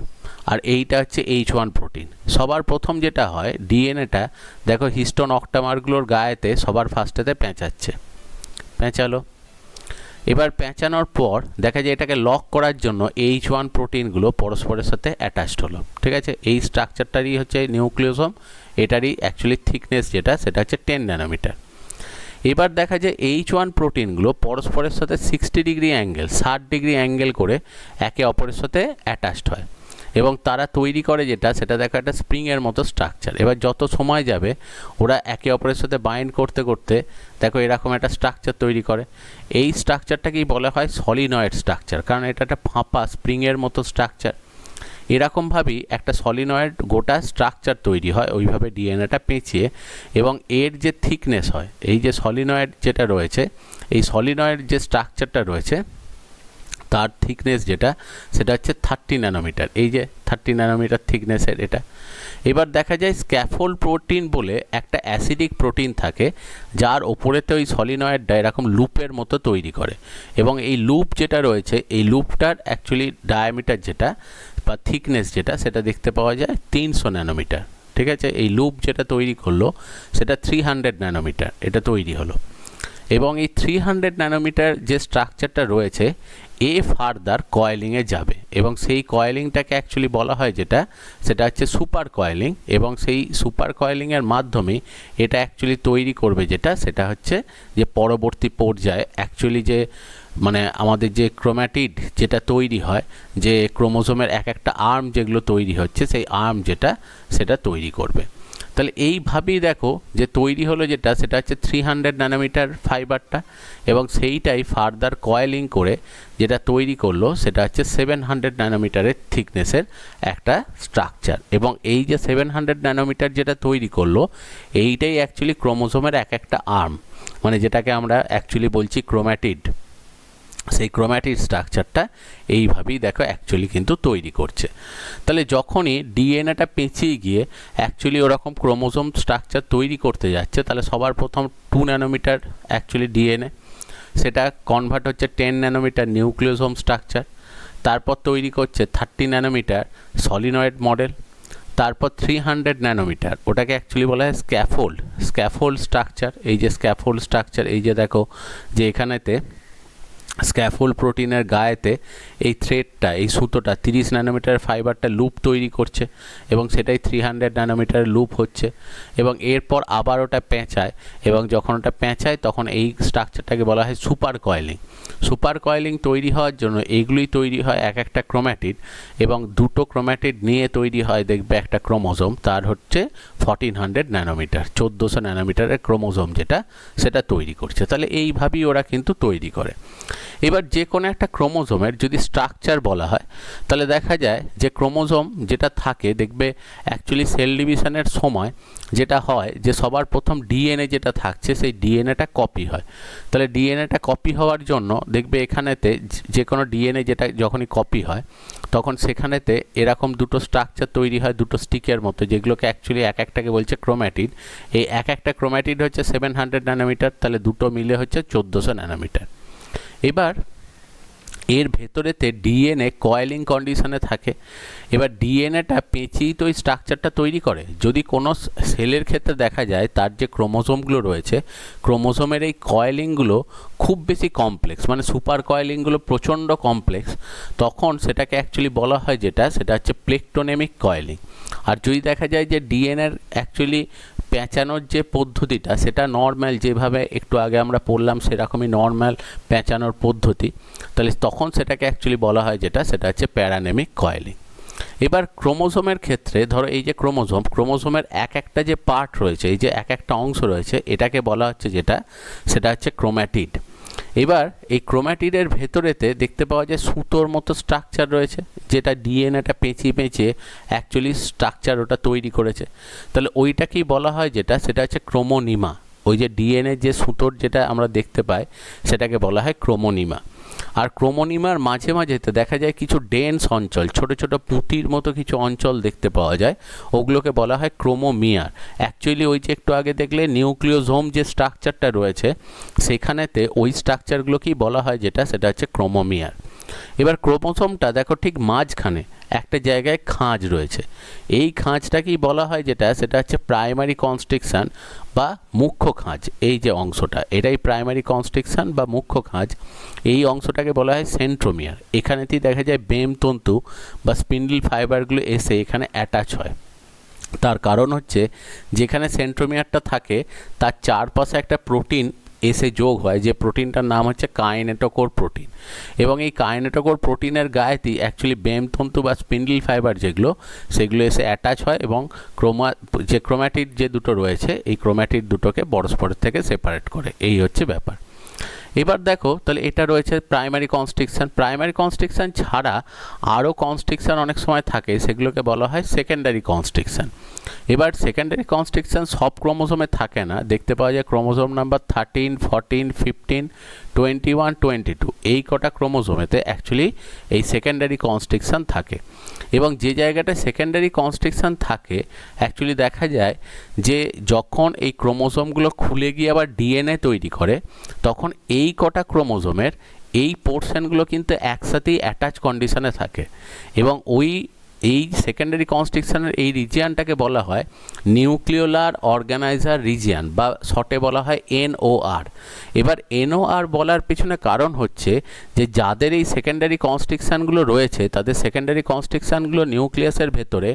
আর এইটা হচ্ছে H1 প্রোটিন। সবার প্রথম যেটা হয় ডিএনএটা দেখো হিস্টোন অক্টামারগুলোর গায়েতে সবার ফার্স্টেতে পেঁচালো। এবার পেঁচানোর পর দেখা যায় এটাকে লক করার জন্য H1 প্রোটিনগুলো পরস্পরের সাথে অ্যাটাচড হলো, ঠিক আছে। এই স্ট্রাকচারটারই হচ্ছে নিউক্লিওসোম, এটারই অ্যাকচুয়ালি থিকনেস যেটা সেটা হচ্ছে 10 ন্যানোমিটার। এবার দেখা যায় H1 প্রোটিনগুলো পরস্পরের সাথে 60 ডিগ্রি অ্যাঙ্গেল 60 ডিগ্রি অ্যাঙ্গেল করে একে অপরের সাথে অ্যাটাচড হয় এবং তারা তৈরি করে যেটা সেটা দেখো একটা স্প্রিংয়ের মতো স্ট্রাকচার। এবার যত সময় যাবে ওরা একে অপরের সাথে বাইন্ড করতে করতে দেখো এরকম একটা স্ট্রাকচার তৈরি করে। এই স্ট্রাকচারটাকেই বলা হয় সলিনয়েড স্ট্রাকচার, কারণ এটা একটা ফাঁপা স্প্রিংয়ের মতো স্ট্রাকচার। এরকমভাবেই একটা সলিনয়েড গোটা স্ট্রাকচার তৈরি হয় ওইভাবে ডিএনএটা পেঁচিয়ে, এবং এর যে থিকনেস হয় এই যে সলিনয়েড যেটা রয়েছে এই সলিনয়েড যে স্ট্রাকচারটা রয়েছে তার থিকনেস যেটা সেটা হচ্ছে 30 ন্যানোমিটার, এই যে 30 ন্যানোমিটার থিকনেসের এটা। এবার দেখা যায় স্ক্যাফোল্ড প্রোটিন বলে একটা অ্যাসিডিক প্রোটিন থাকে যার ওপরেতে ওই সলিনয়েডটা এরকম লুপের মতো তৈরি করে, এবং এই লুপ যেটা রয়েছে এই লুপটার অ্যাকচুয়ালি ডায়ামিটার যেটা বা থিকনেস যেটা সেটা দেখতে পাওয়া যায় 300 ন্যানোমিটার, ঠিক আছে। এই লুপ যেটা তৈরি করলো সেটা 300 ন্যানোমিটার এটা তৈরি হলো, এবং এই 300 ন্যানোমিটার যে স্ট্রাকচারটা রয়েছে এ ফার্দার কয়েলিংয়ে যাবে, এবং সেই কয়েলিংটাকে অ্যাকচুয়ালি বলা হয় যেটা সেটা হচ্ছে সুপার কয়েলিং, এবং সেই সুপার কয়েলিংয়ের মাধ্যমে এটা অ্যাকচুয়ালি তৈরি করবে যেটা সেটা হচ্ছে যে পরবর্তী পর্যায়ে অ্যাকচুয়ালি যে মানে আমাদের যে ক্রোম্যাটিড যেটা তৈরি হয়, যে ক্রোমোজোমের এক একটা আর্ম যেগুলো তৈরি হচ্ছে সেই আর্ম যেটা সেটা তৈরি করবে। তাহলে এইভাবেই দেখো যে তৈরি হলো যেটা সেটা হচ্ছে 300 ন্যানোমিটার ফাইবারটা, এবং সেইটাই ফার্দার কয়েলিং করে যেটা তৈরি করলো সেটা হচ্ছে 700 ন্যানোমিটারের থিকনেসের একটা স্ট্রাকচার, এবং এই যে 700 ন্যানোমিটার যেটা তৈরি করলো এইটাই অ্যাকচুয়ালি ক্রোমোজোমের এক একটা আর্ম, মানে যেটাকে আমরা অ্যাকচুয়ালি বলছি ক্রোম্যাটিড। সেই ক্রোম্যাটিড স্ট্রাকচারটা এইভাবেই দেখো অ্যাকচুয়ালি কিন্তু তৈরি করছে। তাহলে যখনই ডিএনএটা পেঁচিয়ে গিয়ে অ্যাকচুয়ালি ওরকম ক্রোমোজোম স্ট্রাকচার তৈরি করতে যাচ্ছে তাহলে সবার প্রথম 2 ন্যানোমিটার অ্যাকচুয়ালি ডিএনএ সেটা কনভার্ট হচ্ছে 10 ন্যানোমিটার নিউক্লিওসোম স্ট্রাকচার, তারপর তৈরি করছে 30 ন্যানোমিটার সলিনয়েড মডেল, তারপর 300 ন্যানোমিটার ওটাকে অ্যাকচুয়ালি বলা হয় স্ক্যাফোল্ড স্ট্রাকচার। এই যে স্ক্যাফোল্ড স্ট্রাকচার এই যে দেখো যে এখানেতে স্ক্যাফোল্ড প্রোটিনের গায়েতে এই থ্রেডটা এই সুতোটা 30 ন্যানোমিটার ফাইবারটা লুপ তৈরি করছে এবং সেটাই 300 ন্যানোমিটার লুপ হচ্ছে, এবং এরপর আবার ওটা পেঁচায়, এবং যখন ওটা পেঁচায় তখন এই স্ট্রাকচারটাকে বলা হয় সুপার কয়েলিং তৈরি হওয়ার জন্য এইগুলোই তৈরি হয় এক একটা ক্রোম্যাটিড, এবং দুটো ক্রোম্যাটিড নিয়ে তৈরি হয় দেখবে একটা ক্রোমোজোম, তার হচ্ছে 1400 ন্যানোমিটার 1400 ন্যানোমিটারের ক্রোমোজোম যেটা সেটা তৈরি করছে। তাহলে এইভাবেই ওরা কিন্তু তৈরি করে। এবার যে কোনো একটা ক্রোমোজোমের যদি স্ট্রাকচার বলা হয় তাহলে দেখা যায় যে ক্রোমোজোম যেটা থাকে দেখবে অ্যাকচুয়ালি সেল ডিভিশনের সময় যেটা হয় যে সবার প্রথম ডিএনএ যেটা থাকছে সেই ডিএনএটা কপি হয়। তাহলে ডিএনএটা কপি হওয়ার জন্য দেখবে এখানেতে যে কোনো ডিএনএ যেটা যখনই কপি হয় তখন সেখানেতে এরকম দুটো স্ট্রাকচার তৈরি হয় দুটো স্টিকের মতো, যেগুলোকে অ্যাকচুয়ালি এক একটাকে বলছে ক্রোম্যাটিড। এই এক একটা ক্রোম্যাটিড হচ্ছে 700 ন্যানোমিটার, তাহলে দুটো মিলে হচ্ছে 1400 ন্যানোমিটার। এবার এর ভেতরেতে ডিএনএ কয়েলিং কন্ডিশনে থাকে। এবার ডিএনএটা পেঁচিয়েই তো ওই স্ট্রাকচারটা তৈরি করে। যদি কোনো সেলের ক্ষেত্রে দেখা যায় তার যে ক্রোমোজোমগুলো রয়েছে ক্রোমোজোমের এই কয়েলিংগুলো খুব বেশি কমপ্লেক্স, মানে সুপার কয়েলিংগুলো প্রচণ্ড কমপ্লেক্স, তখন সেটাকে অ্যাকচুয়ালি বলা হয় সেটা হচ্ছে প্লেকটোনেমিক কয়েলিং। আর যদি দেখা যায় যে ডিএনএর অ্যাকচুয়ালি পেঁচানোর যে পদ্ধতিটা সেটা নর্ম্যাল, যেভাবে একটু আগে আমরা পড়লাম সেরকমই নর্ম্যাল পেঁচানোর পদ্ধতি, তাহলে তখন সেটাকে অ্যাকচুয়ালি বলা হয় সেটা হচ্ছে প্যারানেমিক কয়েলিং। এবার ক্রোমোজোমের ক্ষেত্রে ধরো এই যে ক্রোমোজোমের এক একটা যে পার্ট রয়েছে, এই যে এক একটা অংশ রয়েছে, এটাকে বলা হচ্ছে সেটা হচ্ছে ক্রোম্যাটিড। এবার এই ক্রোম্যাটিডের ভেতরেতে দেখতে পাওয়া যায় সুতোর মতো স্ট্রাকচার রয়েছে, যেটা ডিএনএটা পেঁচিয়ে অ্যাকচুয়ালি স্ট্রাকচার ওটা তৈরি করেছে। তাহলে ওইটাকেই বলা হয় সেটা হচ্ছে ক্রোমোনিমা। ওই যে ডিএনএ যে সুতোর যেটা আমরা দেখতে পাই সেটাকে বলা হয় ক্রোমোনিমা। আর ক্রোমোনিমার মাঝে মাঝেতে দেখা যায় কিছু ডেন্স অঞ্চল, ছোট ছোট পুঁতির মতো কিছু অঞ্চল দেখতে পাওয়া যায়, ওগুলোকে বলা হয় ক্রোমোমিয়ার। অ্যাকচুয়ালি ওই যে একটু আগে দেখলে নিউক্লিওজোম যে স্ট্রাকচারটা রয়েছে সেখানেতে ওই স্ট্রাকচারগুলোকেই বলা হয় সেটা হচ্ছে ক্রোমোমিয়ার। এবার ক্রোমোজোমটা দেখো ঠিক মাঝখানে একটা জায়গায় খাঁজ রয়েছে, এই খাঁজটাকেই বলা হয় সেটা হচ্ছে প্রাইমারি কনস্ট্রিকশন বা মুখ্য খাঁজ। এই যে অংশটা এটাই প্রাইমারি কনস্ট্রিকশন বা মুখ্য খাঁজ, এই অংশটাকে বলা হয় সেন্ট্রোমিয়ার। এখানেতেই দেখা যায় বেম তন্তু বা স্পিন্ডল ফাইবারগুলো এসে এখানে অ্যাটাচ হয়। তার কারণ হচ্ছে যেখানে সেন্ট্রোমিয়ারটা থাকে তার চারপাশে একটা প্রোটিন এসে যোগ হয়, যে প্রোটিনটার নাম হচ্ছে কাইনেটোকোর প্রোটিন। এবং এই কাইনেটোকোর প্রোটিনের গায়েতেই অ্যাকচুয়ালি বেমতন্তু বা স্পিন্ডল ফাইবার সেগুলো এসে অ্যাটাচ হয় এবং ক্রোম্যাটিড যে দুটো রয়েছে এই ক্রোম্যাটিড দুটোকে পরস্পরের থেকে সেপারেট করে। এই হচ্ছে ব্যাপার। এবার দেখো তাহলে এটা রয়েছে প্রাইমারি কনস্ট্রিকশন ছাড়া আরও কনস্ট্রিকশন অনেক সময় থাকে, সেগুলোকে বলা হয় সেকেন্ডারি কনস্ট্রিকশন। এবার সেকেন্ডারি কনস্ট্রিকশন সব ক্রোমোজোমে থাকে না, দেখতে পাওয়া যায় ক্রোমোজোম নাম্বার 13, 14, 15, 21, 22 এই কটা ক্রোমোজোমেতে অ্যাকচুয়ালি এই সেকেন্ডারি কনস্ট্রিকশন থাকে। এবং যে জায়গাটা সেকেন্ডারি কনস্ট্রিকশন থাকে অ্যাকচুয়ালি দেখা যায় যে যখন এই ক্রোমোজোমগুলো খুলে গিয়ে আবার ডিএনএ তৈরি করে তখন এই কটা ক্রোমোজোমের এই পোর্শনগুলো কিন্তু একসাথেই অ্যাটাচ কন্ডিশনে থাকে। এবং এই সেকেন্ডারি কনস্ট্রিকশনের এই রিজিয়ানটাকে বলা হয় নিউক্লিওলার অর্গানাইজার রিজিয়ান বা শর্টে বলা হয় NOR। এবার NOR বলার পিছনে কারণ হচ্ছে যে যাদের এই সেকেন্ডারি কনস্ট্রিকশনগুলো রয়েছে তাদের সেকেন্ডারি কনস্ট্রিকশনগুলো নিউক্লিয়াসের ভেতরে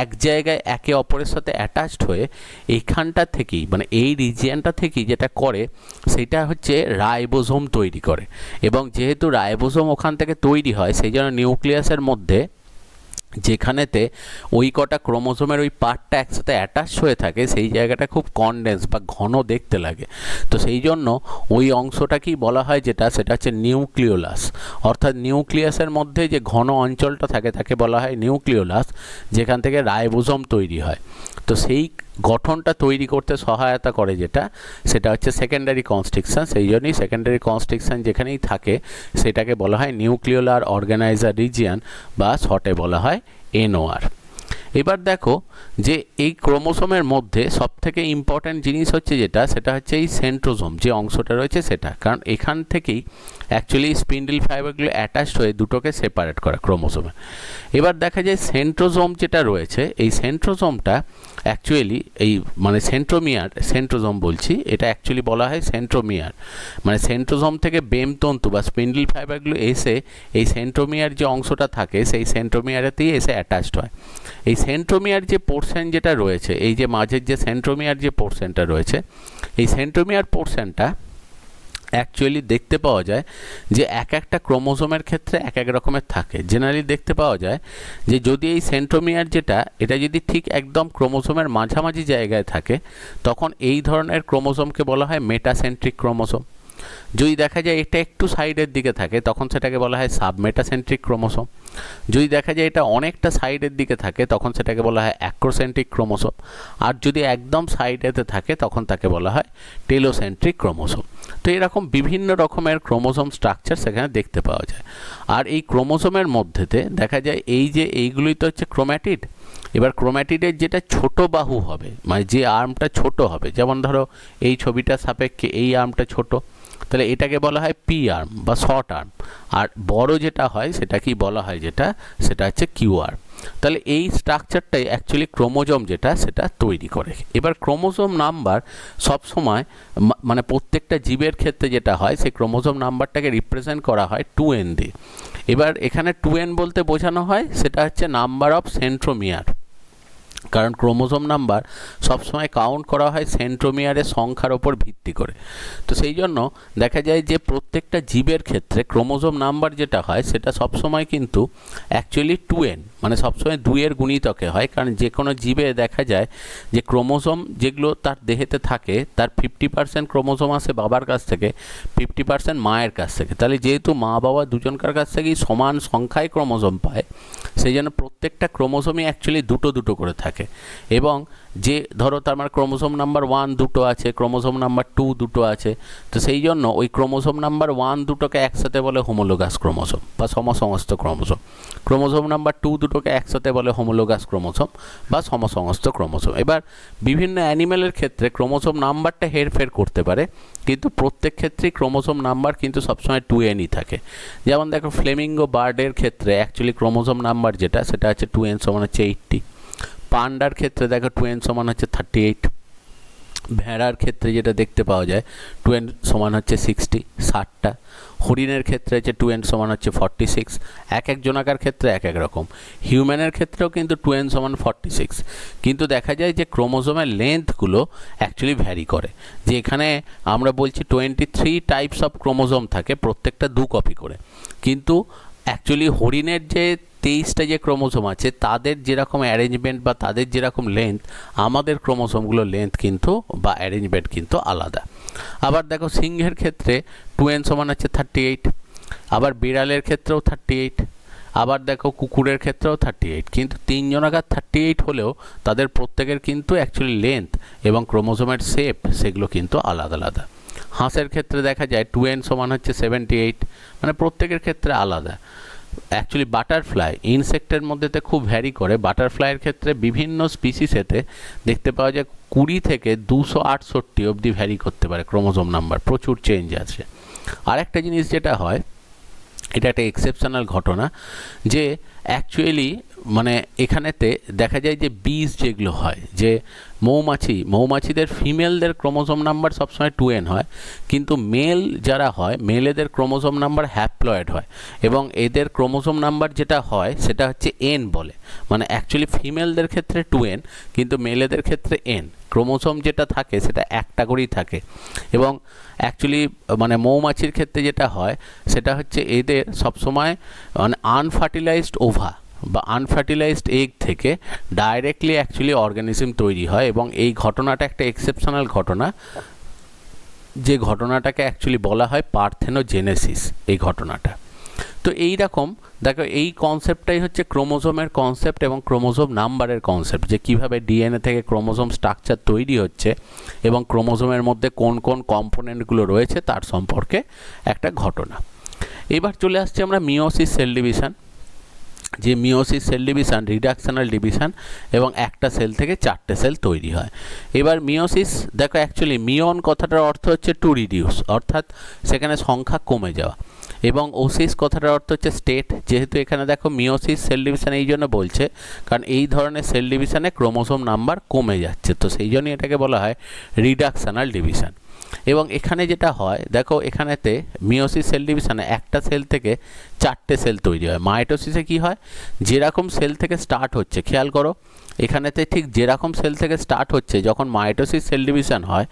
এক জায়গায় একে অপরের সাথে অ্যাটাচড হয়ে এইখানটা থেকেই মানে এই রিজিয়ানটা থেকেই যেটা করে সেটা হচ্ছে রাইবোজোম তৈরি করে। এবং যেহেতু রাইবোজোম ওখান থেকে তৈরি হয় সেই জন্য নিউক্লিয়াসের মধ্যে যেখানেতে ওই কটা ক্রোমোজোমের ওই পার্টটা একসাথে অ্যাটাচ হয়ে থাকে সেই জায়গাটা খুব কনডেন্স বা ঘন দেখতে লাগে। তো সেই জন্য ওই অংশটাকেই বলা হয় সেটা হচ্ছে নিউক্লিওলাস। অর্থাৎ নিউক্লিয়াসের মধ্যে যে ঘন অঞ্চলটা থাকে তাকে বলা হয় নিউক্লিওলাস, যেখান থেকে রাইবোজোম তৈরি হয়। তো সেই গঠনটা তৈরি করতে সহায়তা করে সেটা হচ্ছে সেকেন্ডারি কনস্ট্রিকশন। সেই জন্যই সেকেন্ডারি কনস্ট্রিকশন যেখানেই থাকে সেটাকে বলা হয় নিউক্লিওলার অর্গানাইজার রিজিয়ান বা শর্টে বলা হয় NOR। এবার দেখো যে এই ক্রোমোসোমের মধ্যে সবথেকে ইম্পর্ট্যান্ট জিনিস হচ্ছে সেটা হচ্ছে এই সেন্ট্রোজোম যে অংশটা রয়েছে সেটা, কারণ এখান থেকেই অ্যাকচুয়ালি স্পিন্ডল ফাইবারগুলো অ্যাটাচড হয়ে দুটোকে সেপারেট করে ক্রোমোসোমে। এবার দেখা যায় সেন্ট্রোজোম যেটা রয়েছে এই সেন্ট্রোজোমটা অ্যাকচুয়ালি এই মানে সেন্ট্রোজোম বলছি, এটা অ্যাকচুয়ালি বলা হয় সেন্ট্রোমিয়ার। মানে সেন্ট্রোজোম থেকে বেমতন্তু বা স্পিন্ডল ফাইবারগুলো এসে এই সেন্ট্রোমিয়ার যে অংশটা থাকে সেই সেন্ট্রোমিয়ারেতেই এসে অ্যাটাচড হয়। এই সেন্ট্রোমিয়ার যে পোর্শন যেটা রয়েছে এই যে মাঝের যে সেন্ট্রোমিয়ার যে পোর্শনটা রয়েছে এই সেন্ট্রোমিয়ার পোর্শনটা অ্যাকচুয়ালি দেখতে পাওয়া যায় যে এক একটা ক্রোমোজোমের ক্ষেত্রে এক এক রকমের থাকে। জেনারেলি দেখতে পাওয়া যায় যে যদি এই সেন্ট্রোমিয়ার এটা যদি ঠিক একদম ক্রোমোজোমের মাঝামাঝি জায়গায় থাকে তখন এই ধরনের ক্রোমোজোমকে বলা হয় মেটাসেন্ট্রিক ক্রোমোজোম। যদি দেখা যায় এটা একটু সাইডের দিকে থাকে তখন সেটাকে বলা হয় সাবমেটাসেন্ট্রিক ক্রোমোসোম। যদি দেখা যায় এটা অনেকটা সাইডের দিকে থাকে তখন সেটাকে বলা হয় অ্যাক্রোসেন্ট্রিক ক্রোমোসোম। আর যদি একদম সাইডেতে থাকে তখন তাকে বলা হয় টেলোসেন্ট্রিক ক্রোমোসোম। তো এরকম বিভিন্ন রকমের ক্রোমোসোম স্ট্রাকচার সেখানে দেখতে পাওয়া যায়। আর এই ক্রোমোসোমের মধ্যেতে দেখা যায় এইগুলোই তো হচ্ছে ক্রোম্যাটিড। এবার ক্রোম্যাটিডের যেটা ছোট বাহু হবে, মানে যে আর্মটা ছোট হবে, যেমন ধরো এই ছবিটার সাপেক্ষে এই আর্মটা ছোট, তাহলে এটাকে বলা হয় পি আর্ম বা শর্ট আর্ম। আর বড় যেটা হয় সেটাকেই বলা হয় সেটা হচ্ছে কিউ আর্ম। তাহলে এই স্ট্রাকচারটাই অ্যাকচুয়ালি ক্রোমোজোম সেটা তৈরি করে। এবার ক্রোমোজোম নাম্বার সবসময় মানে প্রত্যেকটা জীবের ক্ষেত্রে যেটা হয় সেই ক্রোমোজোম নাম্বারটাকে রিপ্রেজেন্ট করা হয় 2n দিয়ে। এবার এখানে 2n বলতে বোঝানো হয় সেটা হচ্ছে নাম্বার অফ সেন্ট্রোমিয়ার, কারণ ক্রোমোজোম নাম্বার সবসময় কাউন্ট করা হয় সেন্ট্রোমিয়ারের সংখ্যার ওপর ভিত্তি করে। তো সেই জন্য দেখা যায় যে প্রত্যেকটা জীবের ক্ষেত্রে ক্রোমোজোম নাম্বার যেটা হয় সেটা সবসময় কিন্তু অ্যাকচুয়ালি 2n, মানে সবসময় 2-এর গুণিতকে হয়। কারণ যে কোনো জীবে দেখা যায় যে ক্রোমোজোম যেগুলো তার দেহেতে থাকে তার 50% ক্রোমোজোম আসে বাবার কাছ থেকে, 50% মায়ের কাছ থেকে। তাহলে যেহেতু মা বাবা দুজনকার কাছ থেকেই সমান সংখ্যায় ক্রোমোজোম পায়, সেই জন্য প্রত্যেকটা ক্রোমোজোমই অ্যাকচুয়ালি দুটো করে থাকে। এবং যে ধরো তার মানে ক্রোমোজোম নাম্বার 1 দুটো আছে, ক্রোমোজোম নাম্বার 2 দুটো আছে, তো সেই জন্য ওই ক্রোমোজোম নাম্বার 1 দুটোকে একসাথে বলে হোমোলোগাস ক্রোমোজোম বা সমসমস্ত ক্রোমোজোম। ক্রোমোজোম নাম্বার 2 দুটোকে একসাথে বলে হোমোলোগাস ক্রোমোজোম বা সমসমস্ত ক্রোমোজোম। এবার বিভিন্ন অ্যানিমেলের ক্ষেত্রে ক্রোমোজোম নাম্বারটা হেরফের করতে পারে, কিন্তু প্রত্যেক ক্ষেত্রেই ক্রোমোজোম নাম্বার কিন্তু সবসময় 2nই থাকে। যেমন দেখো ফ্লেমিঙ্গো বার্ডের ক্ষেত্রে অ্যাকচুয়ালি ক্রোমোজোম নাম্বার সেটা হচ্ছে 2n সমান হচ্ছে 80। পান্ডার ক্ষেত্রে দেখো 2n সমান হচ্ছে 38। ভেড়ার ক্ষেত্রে যেটা দেখতে পাওয়া যায় 2n সমান হচ্ছে 60টা। হরিণের ক্ষেত্রে হচ্ছে 2n সমান হচ্ছে 46। এক জনাকার ক্ষেত্রে এক রকম। হিউম্যানের ক্ষেত্রেও কিন্তু 2n সমান 46। কিন্তু দেখা যায় যে ক্রোমোজোমের লেন্থগুলো অ্যাকচুয়ালি ভ্যারি করে। যে এখানে আমরা বলছি 23 টাইপস অফ ক্রোমোজোম থাকে, প্রত্যেকটা 2 কপি করে, কিন্তু অ্যাকচুয়ালি হরিণের যে 23টা যে ক্রোমোজোম আছে তাদের যেরকম অ্যারেঞ্জমেন্ট বা তাদের যেরকম লেন্থ, আমাদের ক্রোমোজোমগুলোর লেন্থ কিন্তু বা অ্যারেঞ্জমেন্ট কিন্তু আলাদা। আবার দেখো সিংহের ক্ষেত্রে 2n সমান হচ্ছে 38, আবার বিড়ালের ক্ষেত্রেও 38, আবার দেখো কুকুরের ক্ষেত্রেও 38। কিন্তু 3 জনাকার 38 হলেও তাদের প্রত্যেকের কিন্তু অ্যাকচুয়ালি লেন্থ এবং ক্রোমোজোমের শেপ সেগুলো কিন্তু আলাদা আলাদা। হাঁসের ক্ষেত্রে দেখা যায় 2n সমান হচ্ছে 78, মানে প্রত্যেকের ক্ষেত্রে আলাদা। অ্যাকচুয়ালি বাটারফ্লাই ইনসেক্টের মধ্যেতে খুব ভ্যারি করে। বাটারফ্লাইয়ের ক্ষেত্রে বিভিন্ন স্পিসিসেতে দেখতে পাওয়া যায় 20 থেকে 268 অবধি ভ্যারি করতে পারে ক্রোমোজোম নাম্বার, প্রচুর চেঞ্জ আছে। আর একটা জিনিস যেটা হয়, এটা একটা এক্সেপশনাল ঘটনা, যে অ্যাকচুয়ালি মানে এখানেতে দেখা যায় যে বীজ যেগুলো হয়, যে মৌমাছিদের ফিমেলদের ক্রোমোজোম নাম্বার সবসময় 2n হয়, কিন্তু মেল যারা হয় মেলেদের ক্রোমোজোম নাম্বার হ্যাপ্লয়েড হয়, এবং এদের ক্রোমোজোম নাম্বার যেটা হয় সেটা হচ্ছে n বলে। মানে অ্যাকচুয়ালি ফিমেলদের ক্ষেত্রে 2n, কিন্তু মেলেদের ক্ষেত্রে n। ক্রোমোজোম যেটা থাকে সেটা একটা করেই থাকে। এবং অ্যাকচুয়ালি মানে মৌমাছির ক্ষেত্রে যেটা হয় সেটা হচ্ছে এদের সবসময় মানে আনফার্টিলাইজড ওভা বা আনফার্টিলাইজড এগ থেকে ডাইরেক্টলি অ্যাকচুয়ালি অর্গানিজম তৈরি হয়। এবং এই ঘটনাটা একটা এক্সেপশনাল ঘটনা, যে ঘটনাটাকে অ্যাকচুয়ালি বলা হয় পার্থেনোজেনেসিস এই ঘটনাটা। তো এই রকম দেখো এই কনসেপ্টটাই হচ্ছে ক্রোমোজোমের কনসেপ্ট এবং ক্রোমোজোম নাম্বারের কনসেপ্ট, যে কিভাবে ডিএনএ থেকে ক্রোমোজোম স্ট্রাকচার তৈরি হচ্ছে এবং ক্রোমোজোমের মধ্যে কোন কোন কম্পোনেন্টগুলো রয়েছে তার সম্পর্কে একটা ঘটনা। এবার চলে আসছে আমরা মিওসিস সেল ডিভিশন। যে meiosis cell division reductional division, এবং একটা সেল থেকে 4টে সেল তৈরি হয়। এবার মিওসিস দেখো অ্যাকচুয়ালি মিওন কথাটার অর্থ হচ্ছে টু রিডিউস, অর্থাৎ সেখানে সংখ্যা কমে যাওয়া, এবং ওসিস কথাটার অর্থ হচ্ছে স্টেট। যেহেতু এখানে দেখো মিওসিস সেল ডিভিশন এই জন্য বলছে কারণ এই ধরনের সেল ডিভিশনে ক্রোমোজোম নাম্বার কমে যাচ্ছে, তো সেই জন্যই এটাকে বলা হয় রিডাকশনাল ডিভিশন। এবং এখানে যেটা হয় দেখো এখানেতে মিওসিস সেল ডিভিশনে একটা সেল থেকে 4টে সেল তৈরি হয়। মাইটোসিসে কি হয়, যেরকম সেল থেকে স্টার্ট হচ্ছে, খেয়াল করো এখানেতে ঠিক যেরকম সেল থেকে স্টার্ট হচ্ছে, যখন মাইটোসিস সেল ডিভিশন হয়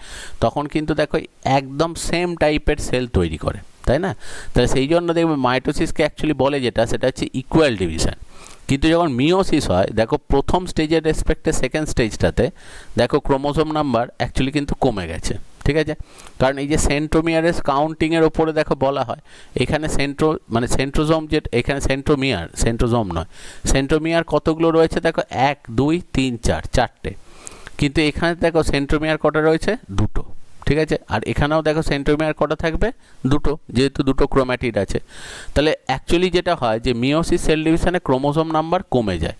তখন কিন্তু দেখো একদম সেম টাইপের সেল তৈরি করে, তাই না? তাহলে সেই জন্য দেখবে মাইটোসিসকে অ্যাকচুয়ালি বলে সেটা হচ্ছে ইকুয়াল ডিভিশন। কিন্তু যখন মিওসিস হয় দেখো প্রথম স্টেজের রেসপেক্টে সেকেন্ড স্টেজটাতে দেখো ক্রোমোজোম নাম্বার অ্যাকচুয়ালি কিন্তু কমে গেছে, ঠিক আছে, কারণ এই যে সেন্ট্রোমিয়ারের কাউন্টিংয়ের ওপরে দেখো বলা হয় এখানে সেন্ট্রোজোম যে এখানে সেন্ট্রোজোম নয়, সেন্ট্রোমিয়ার কতগুলো রয়েছে দেখো 1 2 3 4 চারটে, কিন্তু এখানে দেখো সেন্ট্রোমিয়ার কটা রয়েছে দুটো, ঠিক আছে, আর এখানেও দেখো সেন্ট্রোমিয়ার কটা থাকবে দুটো, যেহেতু দুটো ক্রোম্যাটিড আছে। তাহলে অ্যাকচুয়ালি যেটা হয় যে মিওসিস সেল ডিভিশনে ক্রোমোজোম নাম্বার কমে যায়।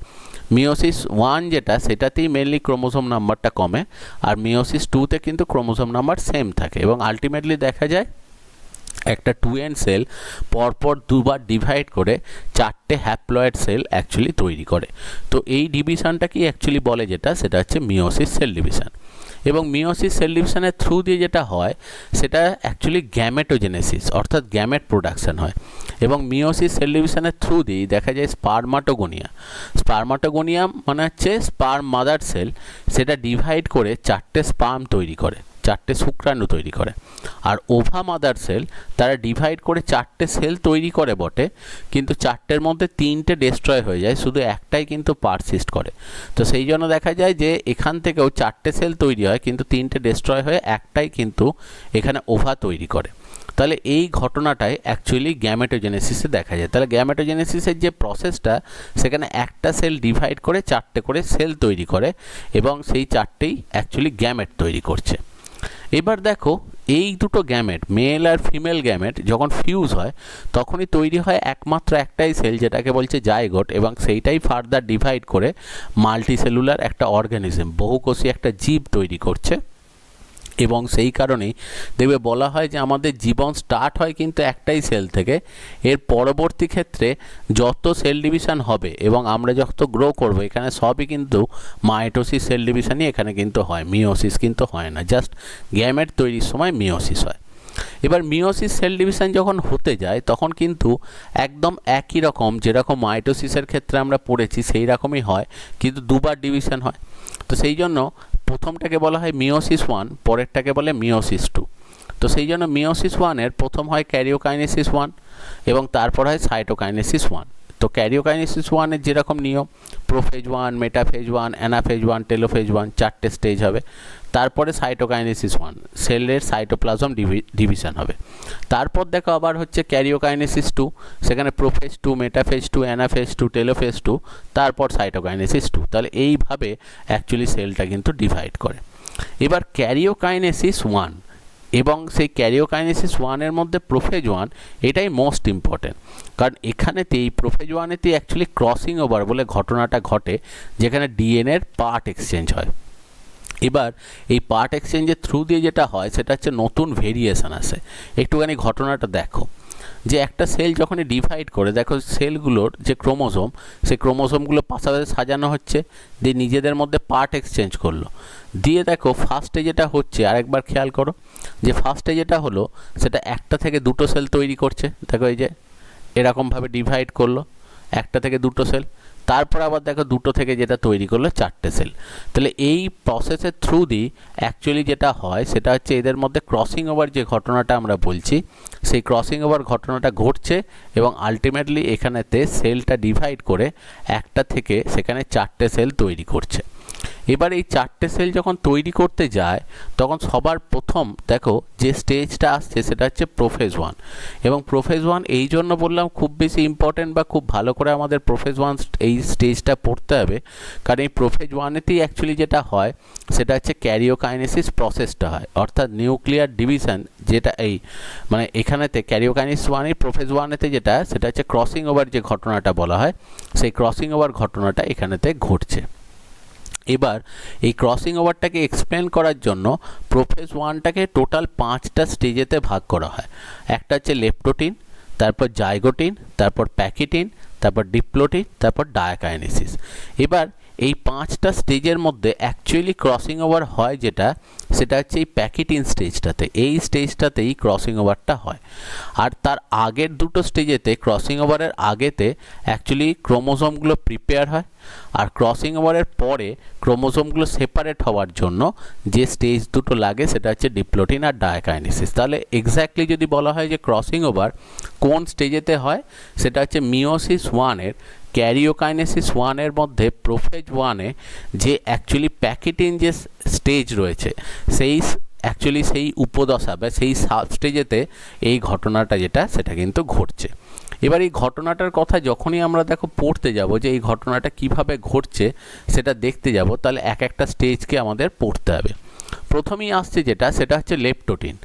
মিওসিস 1 যেটা সেটাতেই মেনলি ক্রোমোজোম নাম্বারটা কমে, আর মিওসিস 2তে কিন্তু ক্রোমোজোম নাম্বার সেম থাকে, এবং আলটিমেটলি দেখা যায় একটা 2n সেল পরপর দুবার ডিভাইড করে 4টে হ্যাপ্লয়েড সেল অ্যাকচুয়ালি তৈরি করে। তো এই ডিভিশনটা কি অ্যাকচুয়ালি বলে যেটা, সেটা হচ্ছে মিওসিস সেল ডিভিশন। এবং মিওসিস সেল ডিভিশনের থ্রু দিয়ে যেটা হয় সেটা অ্যাকচুয়ালি গ্যামেটোজেনেসিস, অর্থাৎ গ্যামেট প্রোডাকশন হয়। এবং মিওসিস সেল ডিভিশনের থ্রু দিয়েই দেখা যায় স্পার্মাটোগোনিয়া মানে হচ্ছে স্পার্ম মাদার সেল, সেটা ডিভাইড করে 4টে স্পার্ম তৈরি করে, 4টে শুক্রাণু তৈরি করে। আর ওভা মাদার সেল তারা ডিভাইড করে 4টে সেল তৈরি করে বটে, কিন্তু 4টের মধ্যে 3টে ডিস্ট্রয় হয়ে যায়, শুধু একটাই কিন্তু পারসিস্ট করে। তো সেই জন্য দেখা যায় যে এখান থেকেও 4টে সেল তৈরি হয়, কিন্তু 3টে ডিস্ট্রয় হয়ে একটাই কিন্তু এখানে ওভা তৈরি করে। তাহলে এই ঘটনাটাই অ্যাকচুয়ালি গ্যামেটোজেনেসিসে দেখা যায়। তাহলে গ্যামেটোজেনেসিসের যে প্রসেসটা, সেখানে একটা সেল ডিভাইড করে 4টে করে সেল তৈরি করে, এবং সেই 4টেই অ্যাকচুয়ালি গ্যামেট তৈরি করছে। এবার দেখো এই দুটো গ্যামেট, মেল আর ফিমেল গ্যামেট যখন ফিউজ হয় তখনই তৈরি হয় একমাত্র একটাই সেল, যেটাকে বলছে জাইগোট, এবং সেইটাই ফার্দার ডিভাইড করে মাল্টিসেলুলার একটা অর্গানিজম, বহুকোষী একটা জীব তৈরি করছে। এবং সেই কারণেই দেখবে বলা হয় যে আমাদের জীবন স্টার্ট হয় কিন্তু একটাই সেল থেকে, এর পরবর্তী ক্ষেত্রে যত সেল ডিভিশন হবে এবং আমরা যত গ্রো করব এখানে সবই কিন্তু মাইটোসিস সেল ডিভিশনই এখানে কিন্তু হয়, মিওসিস কিন্তু হয় না, জাস্ট গ্যামেট তৈরির সময় মিওসিস হয়। এবার মিওসিস সেল ডিভিশন যখন হতে যায় তখন কিন্তু একদম একই রকম, যেরকম মাইটোসিসের ক্ষেত্রে আমরা পড়েছি সেই রকমই হয়, কিন্তু দুবার ডিভিশন হয়। তো সেই জন্য প্রথমটাকে বলা হয় মিওসিস 1, পরেরটাকে বলে মিওসিস 2। তো সেই জন্য মিওসিস 1-এর প্রথম হয় ক্যারিওকাইনেসিস 1 এবং তারপর হয় সাইটোকাইনেসিস 1। তো ক্যারিওকাইনেসিস 1-এর যেরকম নিয়ম, প্রোফেজ 1, মেটাফেজ 1, অ্যানাফেজ 1, টেলোফেজ 1, 4টে স্টেজ হবে। তারপরে সাইটোকাইনেসিস 1, সেলের সাইটোপ্লাজম ডিভিশন হবে। তারপর দেখো আবার হচ্ছে ক্যারিওকাইনেসিস 2, সেখানে প্রোফেজ 2, মেটাফেজ 2, অ্যানাফেজ 2, টেলোফেজ 2, তারপর সাইটোকাইনেসিস 2। তাহলে এইভাবে অ্যাকচুয়ালি সেলটা কিন্তু ডিভাইড করে। এবার ক্যারিওকাইনেসিস 1 এবং সেই ক্যারিওকাইনেসিস 1-এর মধ্যে প্রোফেজ 1, এটাই মোস্ট ইম্পর্টেন্ট, কারণ এখানেতেই এই প্রোফেজ 1-এতেই অ্যাকচুয়ালি ক্রসিং ওভার বলে ঘটনাটা ঘটে, যেখানে ডিএনএর পার্ট এক্সচেঞ্জ হয়। এবার এই পার্ট এক্সচেঞ্জের থ্রু দিয়ে যেটা হয় সেটা হচ্ছে নতুন ভেরিয়েশন আসে। একটুখানি ঘটনাটা দেখো, যে একটা সেল যখনই ডিভাইড করে, দেখো সেলগুলোর যে ক্রোমোজোম, সেই ক্রোমোজোমগুলো পাশাপাশি সাজানো হচ্ছে, দিয়ে নিজেদের মধ্যে পার্ট এক্সচেঞ্জ করলো। দিয়ে দেখো ফার্স্টে যেটা হচ্ছে, আরেকবার খেয়াল করো যে ফার্স্টে যেটা হলো সেটা একটা থেকে দুটো সেল তৈরি করছে, দেখো এই যে এরকমভাবে ডিভাইড করলো, একটা থেকে দুটো সেল, তারপর আবার দেখো দুটো থেকে যেটা তৈরি করলো 4টে সেল। তাহলে এই প্রসেসের থ্রু দিয়ে অ্যাকচুয়ালি যেটা হয় সেটা হচ্ছে এদের মধ্যে ক্রসিং ওভার যে ঘটনাটা আমরা বলছি, সেই ক্রসিং ওভার ঘটনাটা ঘটছে, এবং আলটিমেটলি এখানেতে সেলটা ডিভাইড করে একটা থেকে সেখানে 4টে সেল তৈরি করছে। এবার এই 4টে সেল যখন তৈরি করতে যায় তখন সবার প্রথম দেখো যে স্টেজটা আসছে সেটা হচ্ছে প্রোফেজ 1। এবং প্রোফেজ 1 এই জন্য বললাম খুব বেশি ইম্পর্টেন্ট, বা খুব ভালো করে আমাদের প্রোফেজ 1 এই স্টেজটা পড়তে হবে, কারণ এই প্রোফেজ 1-এতেই অ্যাকচুয়ালি যেটা হয় সেটা হচ্ছে ক্যারিওকাইনেসিস প্রসেসটা হয়, অর্থাৎ নিউক্লিয়ার ডিভিশন, যেটা এই মানে এখানেতে ক্যারিওকাইনেসিস 1-এর প্রোফেজ 1-এতে যেটা সেটা হচ্ছে ক্রসিং ওভার যে ঘটনাটা বলা হয়, সেই ক্রসিং ওভার ঘটনাটা এখানেতে ঘটছে। এবার এই ক্রসিং ওভারটাকে এক্সপ্লেন করার জন্য প্রোফেজ 1টাকে টোটাল 5টা স্টেজেতে ভাগ করা হয়। একটা হচ্ছে লেপ্টোটিন, তারপর জাইগোটিন, তারপর প্যাকিটিন, তারপর ডিপ্লোটিন, তারপর ডায়াকাইনেসিস। এবার এই 5টা স্টেজের মধ্যে অ্যাকচুয়ালি ক্রসিং ওভার হয় যেটা, সেটা হচ্ছে এই প্যাকিটিন স্টেজটাতে, এই স্টেজটাতেই ক্রসিং ওভারটা হয়। আর তার আগের দুটো স্টেজেতে, ক্রসিং ওভারের আগেতে অ্যাকচুয়ালি ক্রোমোজোমগুলো প্রিপেয়ার হয়, আর ক্রসিং ওভারের পরে ক্রোমোজোমগুলো সেপারেট হওয়ার জন্য যে স্টেজ দুটো লাগে সেটা হচ্ছে ডিপ্লোটিন আর ডায়াকাইনেসিস। তাহলে এক্স্যাক্টলি যদি বলা হয় যে ক্রসিং ওভার কোন স্টেজেতে হয়, সেটা হচ্ছে মিওসিস 1-এর ক্যারিওকাইনেসিস 1-এর মধ্যে প্রোফেজ 1-এ যে অ্যাকচুয়ালি প্যাকিটিন যে স্টেজ রয়েছে, সেই অ্যাকচুয়ালি সেই উপদশা বা সেই সাব স্টেজেতে এই ঘটনাটা যেটা সেটা কিন্তু ঘটছে। এবার এই ঘটনাটার কথা যখনই আমরা দেখো পড়তে যাব যে এই ঘটনাটা কিভাবে ঘটছে সেটা দেখতে যাব, তাহলে এক একটা স্টেজকে আমাদের পড়তে হবে। প্রথমেই আসছে যেটা সেটা হচ্ছে লেপটোটিন।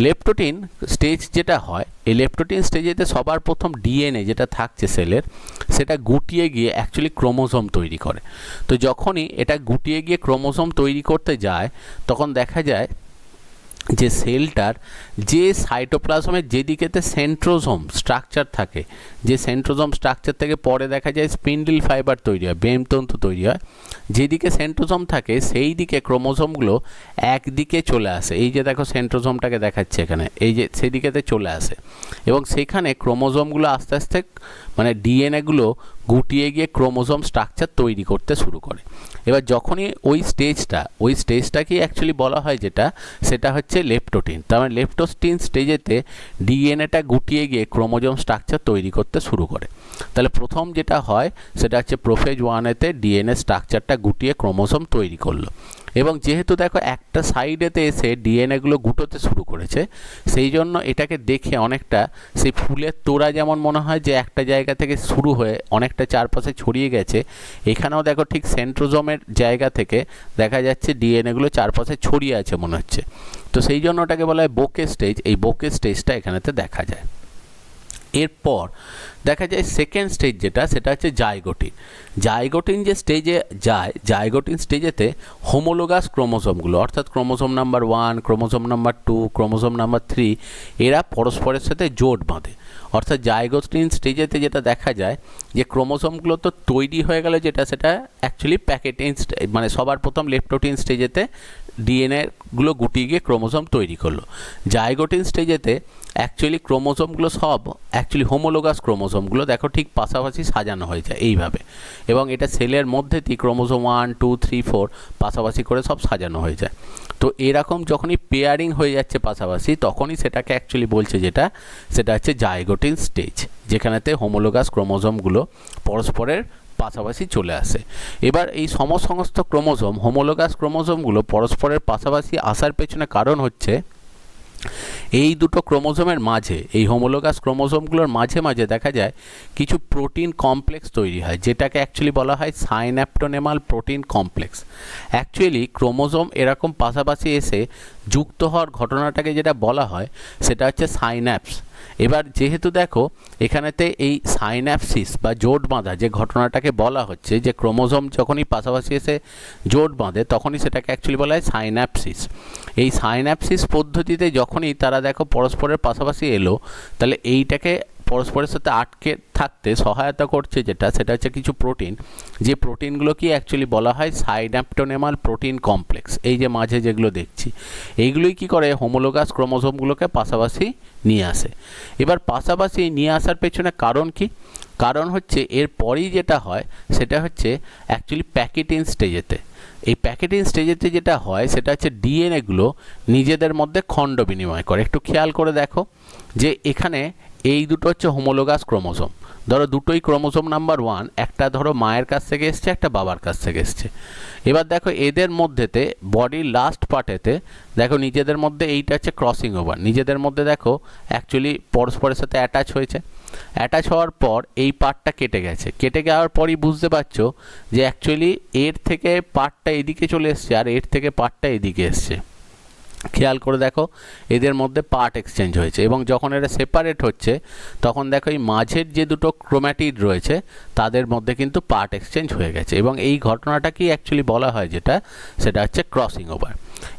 লেপটোটিন স্টেজ যেটা হয়, এই লেপটোটিন স্টেজেতে সবার প্রথম ডিএনএ যেটা থাকছে সেলের, সেটা গুটিয়ে গিয়ে অ্যাকচুয়ালি ক্রোমোজোম তৈরি করে। তো যখনই এটা গুটিয়ে গিয়ে ক্রোমোজোম তৈরি করতে যায় তখন দেখা যায় যে সেলটার যে সাইটোপ্লাজমের যেদিকেতে সেন্ট্রোজোম স্ট্রাকচার থাকে, যে সেন্ট্রোজোম স্ট্রাকচার থেকে পরে দেখা যায় স্পিন্ডল ফাইবার তৈরি হয়, বেমতন্তু তৈরি হয়, যেদিকে সেন্ট্রোজোম থাকে সেই দিকে ক্রোমোজোমগুলো একদিকে চলে আসে। এই যে দেখো সেন্ট্রোজোমটাকে দেখাচ্ছে এখানে, এই যে সেদিকেতে চলে আসে এবং সেখানে ক্রোমোজোমগুলো আস্তে আস্তে মানে ডিএনএগুলো গুটিয়ে গিয়ে ক্রোমোজোম স্ট্রাকচার তৈরি করতে শুরু করে। এবার যখনই ওই স্টেজটাকেই অ্যাকচুয়ালি বলা হয় যেটা, সেটা হচ্ছে লেপটোটিন। তার মানে লেপটোটিন স্টেজেতে ডিএনএটা গুটিয়ে গিয়ে ক্রোমোজোম স্ট্রাকচার তৈরি করতে শুরু করে। তাহলে প্রথম যেটা হয় সেটা হচ্ছে প্রোফেজ 1-এতে ডিএনএ স্ট্রাকচারটা গুটিয়ে ক্রোমোজোম তৈরি করলো এবং যেহেতু দেখো একটা সাইডেতে এসে ডিএনএগুলো গুটোতে শুরু করেছে, সেই জন্য এটাকে দেখে অনেকটা সেই ফুলের তোড়া যেমন মনে হয় যে একটা জায়গা থেকে শুরু হয়ে অনেকটা চারপাশে ছড়িয়ে গেছে, এখানেও দেখো ঠিক সেন্ট্রোজোমের জায়গা থেকে দেখা যাচ্ছে ডিএনএগুলো চারপাশে ছড়িয়ে আছে মনে হচ্ছে। তো সেই জন্য ওটাকে বলা হয় বোকে স্টেজ। এই বোকে স্টেজটা এখানেতে দেখা যায়। এরপর দেখা যায় সেকেন্ড স্টেজ যেটা, সেটা হচ্ছে জাইগোটিন। জাইগোটিন যে স্টেজে যায়, জাইগোটিন স্টেজেতে হোমোলোগাস ক্রোমোজোমগুলো অর্থাৎ chromosome number 1, chromosome number 2, chromosome number 3 এরা পরস্পরের সাথে জোট বাঁধে। অর্থাৎ জাইগোটিন স্টেজেতে যেটা দেখা যায় যে ক্রোমোজোমগুলো তো তৈরি হয়ে গেল যেটা, সেটা অ্যাকচুয়ালি প্যাকেটিন মানে সবার প্রথম লেপটোটিন স্টেজেতে ডিএনএগুলো গুটিয়ে গিয়ে ক্রোমোজোম তৈরি করলো। জাইগোটিন স্টেজেতে অ্যাকচুয়ালি ক্রোমোজোমগুলো সব অ্যাকচুয়ালি হোমোলোগাস ক্রোমোজোমগুলো দেখো ঠিক পাশাপাশি সাজানো হয়ে যায় এইভাবে, এবং এটা সেলের মধ্যেতেই ক্রোমোজোম 1, 2, 3, 4 পাশাপাশি করে সব সাজানো হয়ে যায়। তো এরকম যখনই পেয়ারিং হয়ে যাচ্ছে পাশাপাশি, তখনই সেটাকে অ্যাকচুয়ালি বলছে যেটা, সেটা হচ্ছে জাইগোটিন স্টেজ, যেখানেতে হোমোলোগাস ক্রোমোজোমগুলো পরস্পরের পাশাপাশি চলে আসে। এবার এই সমস্ত ক্রোমোজোম হোমোলোগাস ক্রোমোজোমগুলো পরস্পরের পাশাপাশি আসার পেছনে কারণ হচ্ছে এই দুটো ক্রোমোজোমের মাঝে, এই হোমোলোগাস ক্রোমোজোমগুলোর মাঝে মাঝে দেখা যায় কিছু প্রোটিন কমপ্লেক্স তৈরি হয়, যেটাকে অ্যাকচুয়ালি বলা হয় সাইন্যাপ্টোনেমাল প্রোটিন কমপ্লেক্স। অ্যাকচুয়ালি ক্রোমোজোম এরকম পাশাপাশি এসে যুক্ত হওয়ার ঘটনাটাকে যেটা বলা হয় সেটা হচ্ছে সাইন্যাপস। এবার যেহেতু দেখো এখানেতে এই সাইন্যাপসিস বা জোট বাঁধা যে ঘটনাটাকে বলা হচ্ছে, যে ক্রোমোজোম যখনই পাশাপাশি এসে জোট বাঁধে তখনই সেটাকে অ্যাকচুয়ালি বলা হয় সাইন্যাপসিস। এই সাইন্যাপসিস পদ্ধতিতে যখনই তারা দেখো পরস্পরের পাশাপাশি এলো, তাহলে এইটাকে পরস্পরের সাথে আটকে থাকতে সহায়তা করছে যেটা, সেটা হচ্ছে কিছু প্রোটিন, যে প্রোটিনগুলো কি অ্যাকচুয়ালি বলা হয় সাইন্যাপ্টোনেমাল প্রোটিন কমপ্লেক্স। এই যে মাঝে যেগুলো দেখছি এইগুলোই কি করে হোমোলোগাস ক্রোমোজোমগুলোকে পাশাপাশি নিয়ে আসে। এবার পাশাপাশি নিয়ে আসার পেছনে কারণ কি? কারণ হচ্ছে এরপরই যেটা হয় সেটা হচ্ছে অ্যাকচুয়ালি প্যাকেটিন স্টেজেতে। এই প্যাকেটিং স্টেজেতে যেটা হয় সেটা হচ্ছে ডিএনএগুলো নিজেদের মধ্যে খণ্ড বিনিময় করে। একটু খেয়াল করে দেখো যে এখানে এই দুটো হচ্ছে হোমোলোগাস ক্রোমোজোম, ধরো দুটোই ক্রোমোজোম নাম্বার 1, একটা ধরো মায়ের কাছ থেকে এসছে, একটা বাবার কাছ থেকে এসছে। এবার দেখো এদের মধ্যেতে বডির লাস্ট পার্টেতে দেখো নিজেদের মধ্যে এইটা হচ্ছে ক্রসিং ওভার, নিজেদের মধ্যে দেখো অ্যাকচুয়ালি পরস্পরের সাথে অ্যাটাচ হয়েছে। অ্যাটাচ হওয়ার পর এই পার্টটা কেটে গেছে, কেটে যাওয়ার পরই বুঝতে পারছো যে অ্যাকচুয়ালি এর থেকে পার্টটা এদিকে চলে এসছে আর এর থেকে পার্টটা এদিকে এসছে। খেয়াল করে দেখো এদের মধ্যে পার্ট এক্সচেঞ্জ হয়েছে, এবং যখন এরা সেপারেট হচ্ছে তখন দেখো এই মাঝের যে দুটো ক্রোম্যাটিড রয়েছে তাদের মধ্যে কিন্তু পার্ট এক্সচেঞ্জ হয়ে গেছে, এবং এই ঘটনাটাকেই অ্যাকচুয়ালি বলা হয় যেটা, সেটা হচ্ছে ক্রসিং ওভার।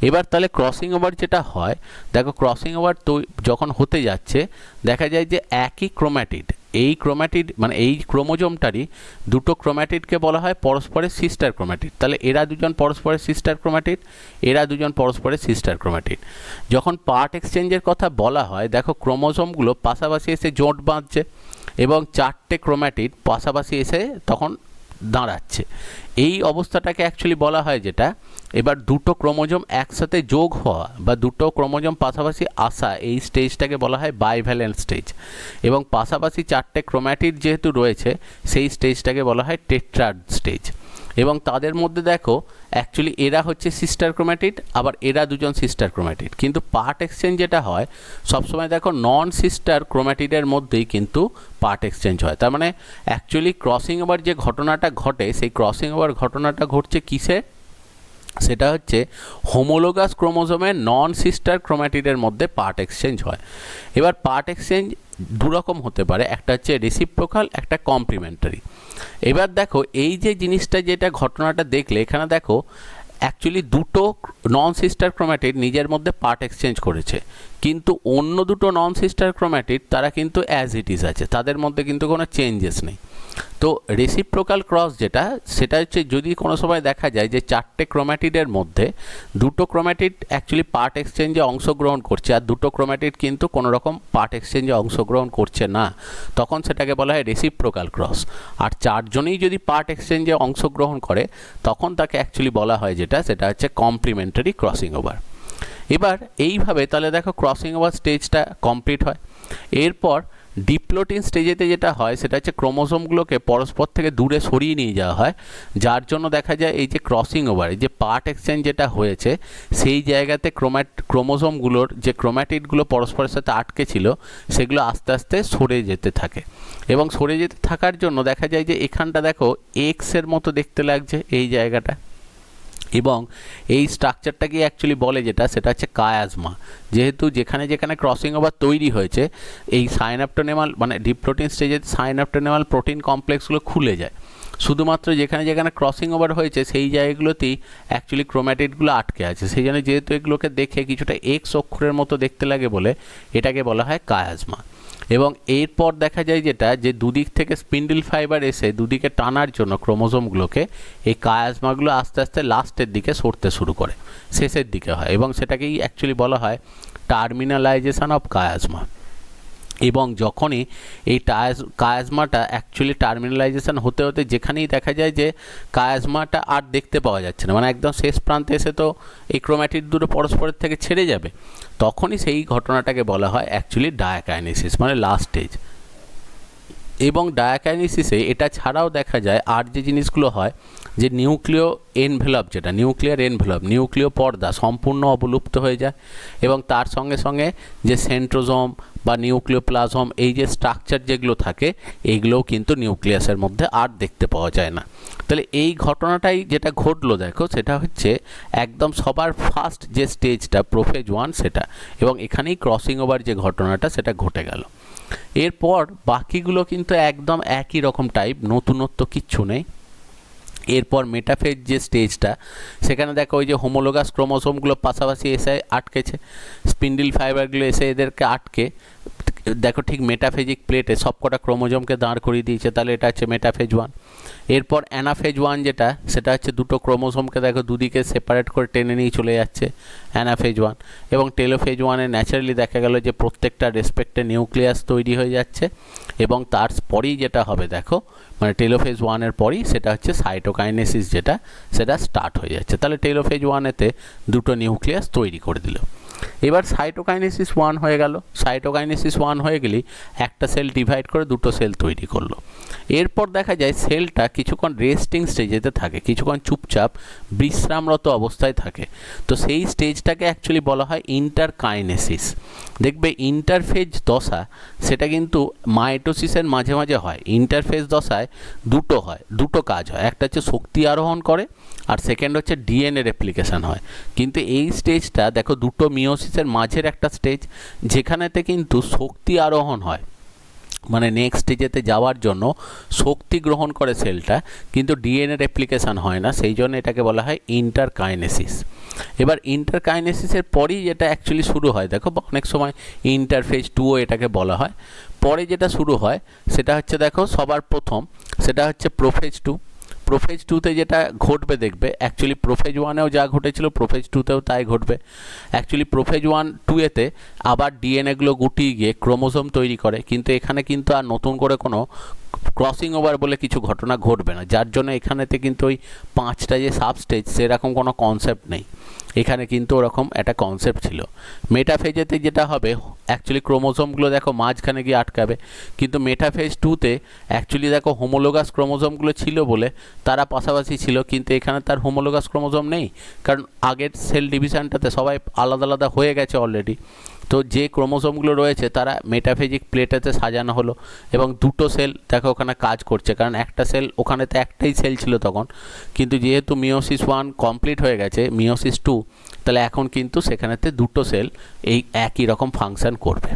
এবার তাহলে ক্রসিং ওভার যেটা হয়, দেখো ক্রসিং ওভার তো যখন হতে যাচ্ছে দেখা যায় যে একই ক্রোম্যাটিড, এই ক্রোম্যাটিড মানে এই ক্রোমোজোমটারই দুটো ক্রোম্যাটিডকে বলা হয় পরস্পরের সিস্টার ক্রোম্যাটিড। তাহলে এরা দুজন পরস্পরের সিস্টার ক্রোম্যাটিড, এরা দুজন পরস্পরের সিস্টার ক্রোম্যাটিড। যখন পার্ট এক্সচেঞ্জের কথা বলা হয় দেখো ক্রোমোজোমগুলো পাশাপাশি এসে জোট বাঁধছে এবং চারটে ক্রোম্যাটিড পাশাপাশি এসে তখন দাঁড়াচ্ছে। এই অবস্থাটাকে অ্যাকচুয়ালি বলা হয় যেটা, এবার দুটো ক্রোমোজোম একসাথে যোগ হওয়া বা দুটো ক্রোমোজোম পাশাপাশি আসা, এই স্টেজটাকে বলা হয় বাইভ্যালেন্ট স্টেজ, এবং পাশাপাশি চারটে ক্রোম্যাটিড যেহেতু রয়েছে সেই স্টেজটাকে বলা হয় টেট্রাড স্টেজ। এবং তাদের মধ্যে দেখো অ্যাকচুয়ালি এরা হচ্ছে সিস্টার ক্রোম্যাটিড, আবার এরা দুজন সিস্টার ক্রোম্যাটিড। কিন্তু পার্ট এক্সচেঞ্জ যেটা হয় সবসময় দেখো নন সিস্টার ক্রোম্যাটিডের মধ্যেই কিন্তু পার্ট এক্সচেঞ্জ হয়। তার মানে অ্যাকচুয়ালি ক্রসিং ওভার যে ঘটনাটা ঘটে সেই ক্রসিং ওভার ঘটনাটা ঘটছে কিসে, সেটা হচ্ছে হোমোলোগাস ক্রোমোজোমের নন সিস্টার ক্রোম্যাটিডের মধ্যে পার্ট এক্সচেঞ্জ হয়। এবার পার্ট এক্সচেঞ্জ দুরকম হতে পারে, একটা হচ্ছে রেসিপ্রোকাল, একটা কমপ্লিমেন্টারি। এবার দেখো এই যে জিনিসটা যেটা ঘটনাটা দেখলে এখানে দেখো অ্যাকচুয়ালি দুটো নন সিস্টার ক্রোম্যাটিড নিজের মধ্যে পার্ট এক্সচেঞ্জ করেছে, কিন্তু অন্য দুটো নন সিস্টার ক্রোম্যাটিড তারা কিন্তু অ্যাজ ইট ইজ আছে, তাদের মধ্যে কিন্তু কোনো চেঞ্জেস নেই। তো রেসিপ্রোকাল ক্রস যেটা, সেটা হচ্ছে যদি কোনো সময় দেখা যায় যে চারটে ক্রোম্যাটিডের মধ্যে দুটো ক্রোম্যাটিড অ্যাকচুয়ালি পার্ট এক্সচেঞ্জে অংশগ্রহণ করছে আর দুটো ক্রোম্যাটিড কিন্তু কোনো রকম পার্ট এক্সচেঞ্জে অংশগ্রহণ করছে না, তখন সেটাকে বলা হয় রেসিপ্রোকাল ক্রস। আর চারজনেই যদি পার্ট এক্সচেঞ্জে অংশগ্রহণ করে তখন তাকে অ্যাকচুয়ালি বলা হয় যেটা, সেটা হচ্ছে কমপ্লিমেন্টারি ক্রসিং ওভার। এবার এইভাবে তাহলে দেখো ক্রসিং ওভার স্টেজটা কমপ্লিট হয়। এরপর ডিপ্লোটিন স্টেজেতে যেটা হয় সেটা হচ্ছে ক্রোমোজোমগুলোকে পরস্পর থেকে দূরে সরিয়ে নিয়ে যাওয়া হয়, যার জন্য দেখা যায় এই যে ক্রসিং ওভার, এই যে পার্ট এক্সচেঞ্জ যেটা হয়েছে সেই জায়গাতে ক্রোমোজোমগুলোর যে ক্রোম্যাটিডগুলো পরস্পরের সাথে আটকে ছিল সেগুলো আস্তে আস্তে সরে যেতে থাকে। এবং সরে যেতে থাকার জন্য দেখা যায় যে এখানটা দেখো এক্সের মতো দেখতে লাগছে এই জায়গাটা, এবং এই স্ট্রাকচারটাকে অ্যাকচুয়ালি বলে যেটা, সেটা হচ্ছে কায়াজমা। যেহেতু যেখানে যেখানে ক্রসিং ওভার তৈরি হয়েছে এই সাইনাপ্টোনেমাল মানে ডিপ্লোটিন স্টেজে সাইনাপ্টোনেমাল প্রোটিন কমপ্লেক্সগুলো খুলে যায়, শুধুমাত্র যেখানে যেখানে ক্রসিং ওভার হয়েছে সেই জায়গাগুলোতেই অ্যাকচুয়ালি ক্রোম্যাটিডগুলো আটকে আছে। সেই জন্য যেহেতু এগুলোকে দেখে কিছুটা এক্স অক্ষরের মতো দেখতে লাগে বলে এটাকে বলা হয় কায়াজমা। এবং এরপর দেখা যায় যেটা, যে দুদিক থেকে স্পিন্ডল ফাইবার এসে দুদিকে টানার জন্য ক্রোমোজোমগুলোকে এই কায়াজমাগুলো আস্তে আস্তে লাস্টের দিকে সরতে শুরু করে, শেষের দিকে হয়, এবং সেটাকেই অ্যাকচুয়ালি বলা হয় টার্মিনালাইজেশন অফ কায়াজমা। এবং যখনই এই কায়াজমাটা অ্যাকচুয়ালি টার্মিনালাইজেশন হতে হতে যেখানেই দেখা যায় যে কায়াজমাটা আর দেখতে পাওয়া যাচ্ছে না, মানে একদম শেষ প্রান্তে এসে তো এই ক্রোম্যাটিড দুটো পরস্পরের থেকে ছেড়ে যাবে, তখনই সেই ঘটনাটাকে বলা হয় অ্যাকচুয়ালি ডায়াকাইনেসিস, মানে লাস্ট স্টেজ। এবং ডায়াকাইনেসিসে এটা ছাড়াও দেখা যায় আর যে জিনিসগুলো হয়, যে নিউক্লিয় এনভেলপ, যেটা নিউক্লিয়ার এনভেলপ, নিউক্লিয় পর্দা সম্পূর্ণ অবলুপ্ত হয়ে যায়, এবং তার সঙ্গে সঙ্গে যে সেন্ট্রোজোম বা নিউক্লিওপ্লাজম এই যে স্ট্রাকচার যেগুলো থাকে এইগুলোও কিন্তু নিউক্লিয়াসের মধ্যে আর দেখতে পাওয়া যায় না। তাহলে এই ঘটনাটাই যেটা ঘটলো দেখো, সেটা হচ্ছে একদম সবার ফার্স্ট যে স্টেজটা প্রোফেজ 1 সেটা, এবং এখানেই ক্রসিং ওভার যে ঘটনাটা সেটা ঘটে গেল। এরপর বাকিগুলো কিন্তু একদম একই রকম টাইপ, নতুনত্ব কিচ্ছু নেই। এরপর মেটাফেজ যে স্টেজটা, সেখানে দেখো ওই যে হোমোলোগাস ক্রোমোসোমগুলো পাশাপাশি এসে আটকেছে, স্পিন্ডল ফাইবারগুলো এসে এদেরকে আটকে দেখো ঠিক মেটাফেজিক প্লেটে সবকটা ক্রোমোজোমকে দাঁড় করিয়ে দিয়েছে, তাহলে এটা হচ্ছে মেটাফেজ 1। এরপর অ্যানাফেজ 1 যেটা, সেটা হচ্ছে দুটো ক্রোমোসোমকে দেখো দুদিকে সেপারেট করে টেনে নিয়ে চলে যাচ্ছে, অ্যানাফেজ 1। এবং টেলোফেজ 1-এ ন্যাচারালি দেখা গেল যে প্রত্যেকটা রেসপেক্টে নিউক্লিয়াস তৈরি হয়ে যাচ্ছে, এবং তারপরেই যেটা হবে দেখো, মানে টেলোফেজ 1-এর পরই সেটা হচ্ছে সাইটোকাইনেসিস, যেটা সেটা স্টার্ট হয়ে যাচ্ছে। তাহলে টেলোফেজ 1-এতে দুটো নিউক্লিয়াস তৈরি করে দিল। এবার সাইটোকাইনেসিস 1 হয়ে গেল, সাইটোকাইনেসিস 1 হয়ে গেলেই একটা সেল ডিভাইড করে দুটো সেল তৈরি করলো। এরপর দেখা যায় সেলটা কিছুক্ষণ রেস্টিং স্টেজেতে থাকে, কিছুক্ষণ চুপচাপ বিশ্রামরত অবস্থায় থাকে, তো সেই স্টেজটাকে অ্যাকচুয়ালি বলা হয় ইন্টারকাইনেসিস। দেখবে ইন্টারফেজ দশা সেটা কিন্তু মাইটোসিসের মাঝে মাঝে হয়। ইন্টারফেজ দশায় দুটো কাজ হয়, একটা হচ্ছে শক্তি আরোহণ করে, আর সেকেন্ড হচ্ছে ডিএনএ রেপ্লিকেশন হয়। কিন্তু এই স্টেজটা দেখো দুটো মিওসিসের মাঝের একটা স্টেজ, যেখানেতে কিন্তু শক্তি আরোহণ হয়, মানে নেক্সট স্টেজেতে যাওয়ার জন্য শক্তি গ্রহণ করে সেলটা, কিন্তু ডিএনএ রেপ্লিকেশন হয় না, সেই জন্য এটাকে বলা হয় ইন্টারকাইনেসিস। এবার ইন্টারকাইনেসিসের পরেই যেটা অ্যাকচুয়ালি শুরু হয় দেখো, অনেক সময় ইন্টারফেজ 2ও এটাকে বলা হয়। পরে যেটা শুরু হয় সেটা হচ্ছে দেখো সবার প্রথম সেটা হচ্ছে প্রোফেজ 2। প্রোফেজ 2-তে যেটা ঘটবে দেখবে, অ্যাকচুয়ালি প্রোফেজ 1-এও যা ঘটেছিল প্রোফেজ 2-তেও তাই ঘটবে। অ্যাকচুয়ালি প্রোফেজ 1-2-এতে আবার ডিএনএগুলো গুটিয়ে গিয়ে ক্রোমোজোম তৈরি করে, কিন্তু এখানে কিন্তু আর নতুন করে কোনো ক্রসিং ওভার বলে কিছু ঘটনা ঘটবে না, যার জন্য এখানেতে কিন্তু ওই 5টা যে সাবস্টেজ সেরকম কোনো কনসেপ্ট নেই। এখানে কিন্তু ওরকম একটা কনসেপ্ট ছিল। মেটাফেজেতে যেটা হবে অ্যাকচুয়ালি ক্রোমোজোমগুলো দেখো মাঝখানে গিয়ে আটকাবে, কিন্তু মেটাফেজ 2তে অ্যাকচুয়ালি দেখো হোমোলোগাস ক্রোমোজোমগুলো ছিল বলে তারা পাশাপাশি ছিল, কিন্তু এখানে তার হোমোলোগাস ক্রোমোজোম নেই, কারণ আগের সেল ডিভিশনটাতে সবাই আলাদা আলাদা হয়ে গেছে অলরেডি। তো যে ক্রোমোজোমগুলো রয়েছে তারা মেটাফেজিক প্লেটেতে সাজানো হলো এবং দুটো সেল দেখো ওখানে কাজ করছে, কারণ একটা সেল ওখানে তো একটাই সেল ছিল তখন, কিন্তু যেহেতু মিওসিস 1 কমপ্লিট হয়ে গেছে, মিওসিস 2, তাহলে এখন কিন্তু সেখানেতে দুটো সেল এই একই রকম ফাংশন করবে।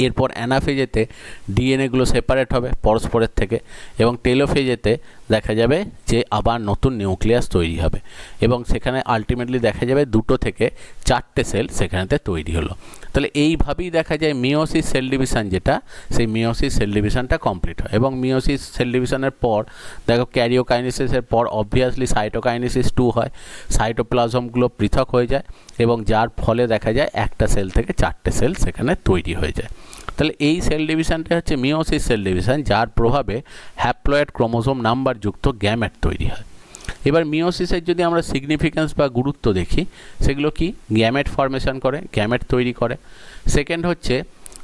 এরপর অ্যানাফেজেতে ডিএনএগুলো সেপারেট হবে পরস্পরের থেকে, এবং টেলোফেজেতে দেখা যাবে যে আবার নতুন নিউক্লিয়াস তৈরি হবে, এবং সেখানে আলটিমেটলি দেখা যাবে 2 থেকে 4টে সেল সেখানেতে তৈরি হলো। তাহলে এইভাবেই দেখা যায় মিওসিস সেল ডিভিশন যেটা, সেই মিওসিস সেল ডিভিশনটা কমপ্লিট হয়। এবং মিওসিস সেল ডিভিশনের পর দেখো ক্যারিওকাইনেসিসের পর অবভিয়াসলি সাইটোকাইনেসিস 2 হয়, সাইটোপ্লাজমগুলো পৃথক হয়ে যায়, এবং যার ফলে দেখা যায় একটা সেল থেকে 4টে সেল সেখানে তৈরি হয়ে যায়। তাহলে এই সেল ডিভিশনটা হচ্ছে মিওসিস সেল ডিভিশন, যার প্রভাবে হ্যাপ্লয়েড ক্রোমোজোম নাম্বার যুক্ত গ্যামেট তৈরি হয়। এবার মিওসিসের যদি আমরা সিগনিফিক্যান্স বা গুরুত্ব দেখি, সেগুলো কি? গ্যামেট ফর্মেশন করে, গ্যামেট তৈরি করে। সেকেন্ড হচ্ছে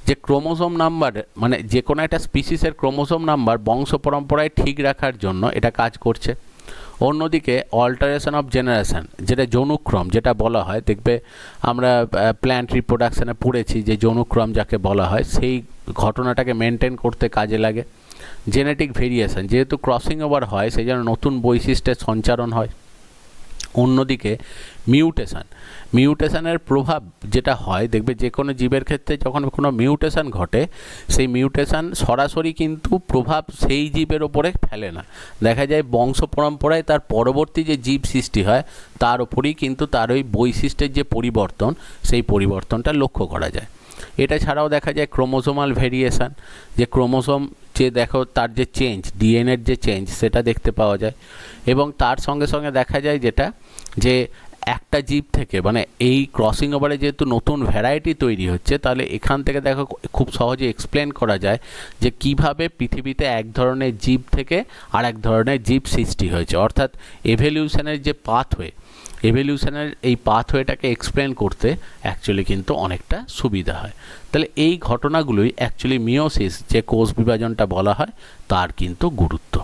যে ক্রোমোজোম নাম্বার, মানে যে কোনো একটা স্পিসিসের ক্রোমোজোম নাম্বার বংশ পরম্পরায় ঠিক রাখার জন্য এটা কাজ করছে। অন্যদিকে অল্টারেশন অফ জেনারেশন, যেটা যৌনুক্রম যেটা বলা হয়, দেখবে আমরা প্ল্যান্ট রিপ্রোডাকশানে পড়েছি যে যৌনুক্রম যাকে বলা হয়, সেই ঘটনাটাকে মেনটেন করতে কাজে লাগে। জেনেটিক ভেরিয়েশন, যেহেতু ক্রসিং ওভার হয় সেই জন্য নতুন বৈশিষ্ট্যের সঞ্চারণ হয়। অন্যদিকে মিউটেশন, মিউটেশনের প্রভাব যেটা হয় দেখবে যে কোনো জীবের ক্ষেত্রে যখন কোনো মিউটেশন ঘটে, সেই মিউটেশন সরাসরি কিন্তু প্রভাব সেই জীবের ওপরে ফেলে না, দেখা যায় বংশ পরম্পরায় তার পরবর্তী যে জীব সৃষ্টি হয় তার ওপরেই কিন্তু তার ওই বৈশিষ্ট্যের যে পরিবর্তন, সেই পরিবর্তনটা লক্ষ্য করা যায়। এটা ছাড়াও দেখা যায় ক্রোমোজোমাল ভেরিয়েশন, যে ক্রোমোজোম যে দেখো তার যে চেঞ্জ, ডিএনএর যে চেঞ্জ সেটা দেখতে পাওয়া যায়। এবং তার সঙ্গে সঙ্গে দেখা যায় যেটা, যে একটা জীব থেকে মানে এই ক্রসিং ওভারে যেহেতু নতুন ভ্যারাইটি তৈরি হচ্ছে, তাহলে এখান থেকে দেখো খুব সহজে এক্সপ্লেন করা যায় যে কিভাবে পৃথিবীতে এক ধরনের জীব থেকে আর এক ধরনের জীব সৃষ্টি হয়েছে, অর্থাৎ এভলিউশনের যে পাথওয়ে, এভলিউশনের এই পাথওয়েটাকে এক্সপ্লেন করতে অ্যাকচুয়ালি কিন্তু অনেকটা সুবিধা হয়। তাহলে এই ঘটনাগুলোই অ্যাকচুয়ালি মিওসিস যে কোষ বিভাজনটা বলা হয় তার কিন্তু গুরুত্ব।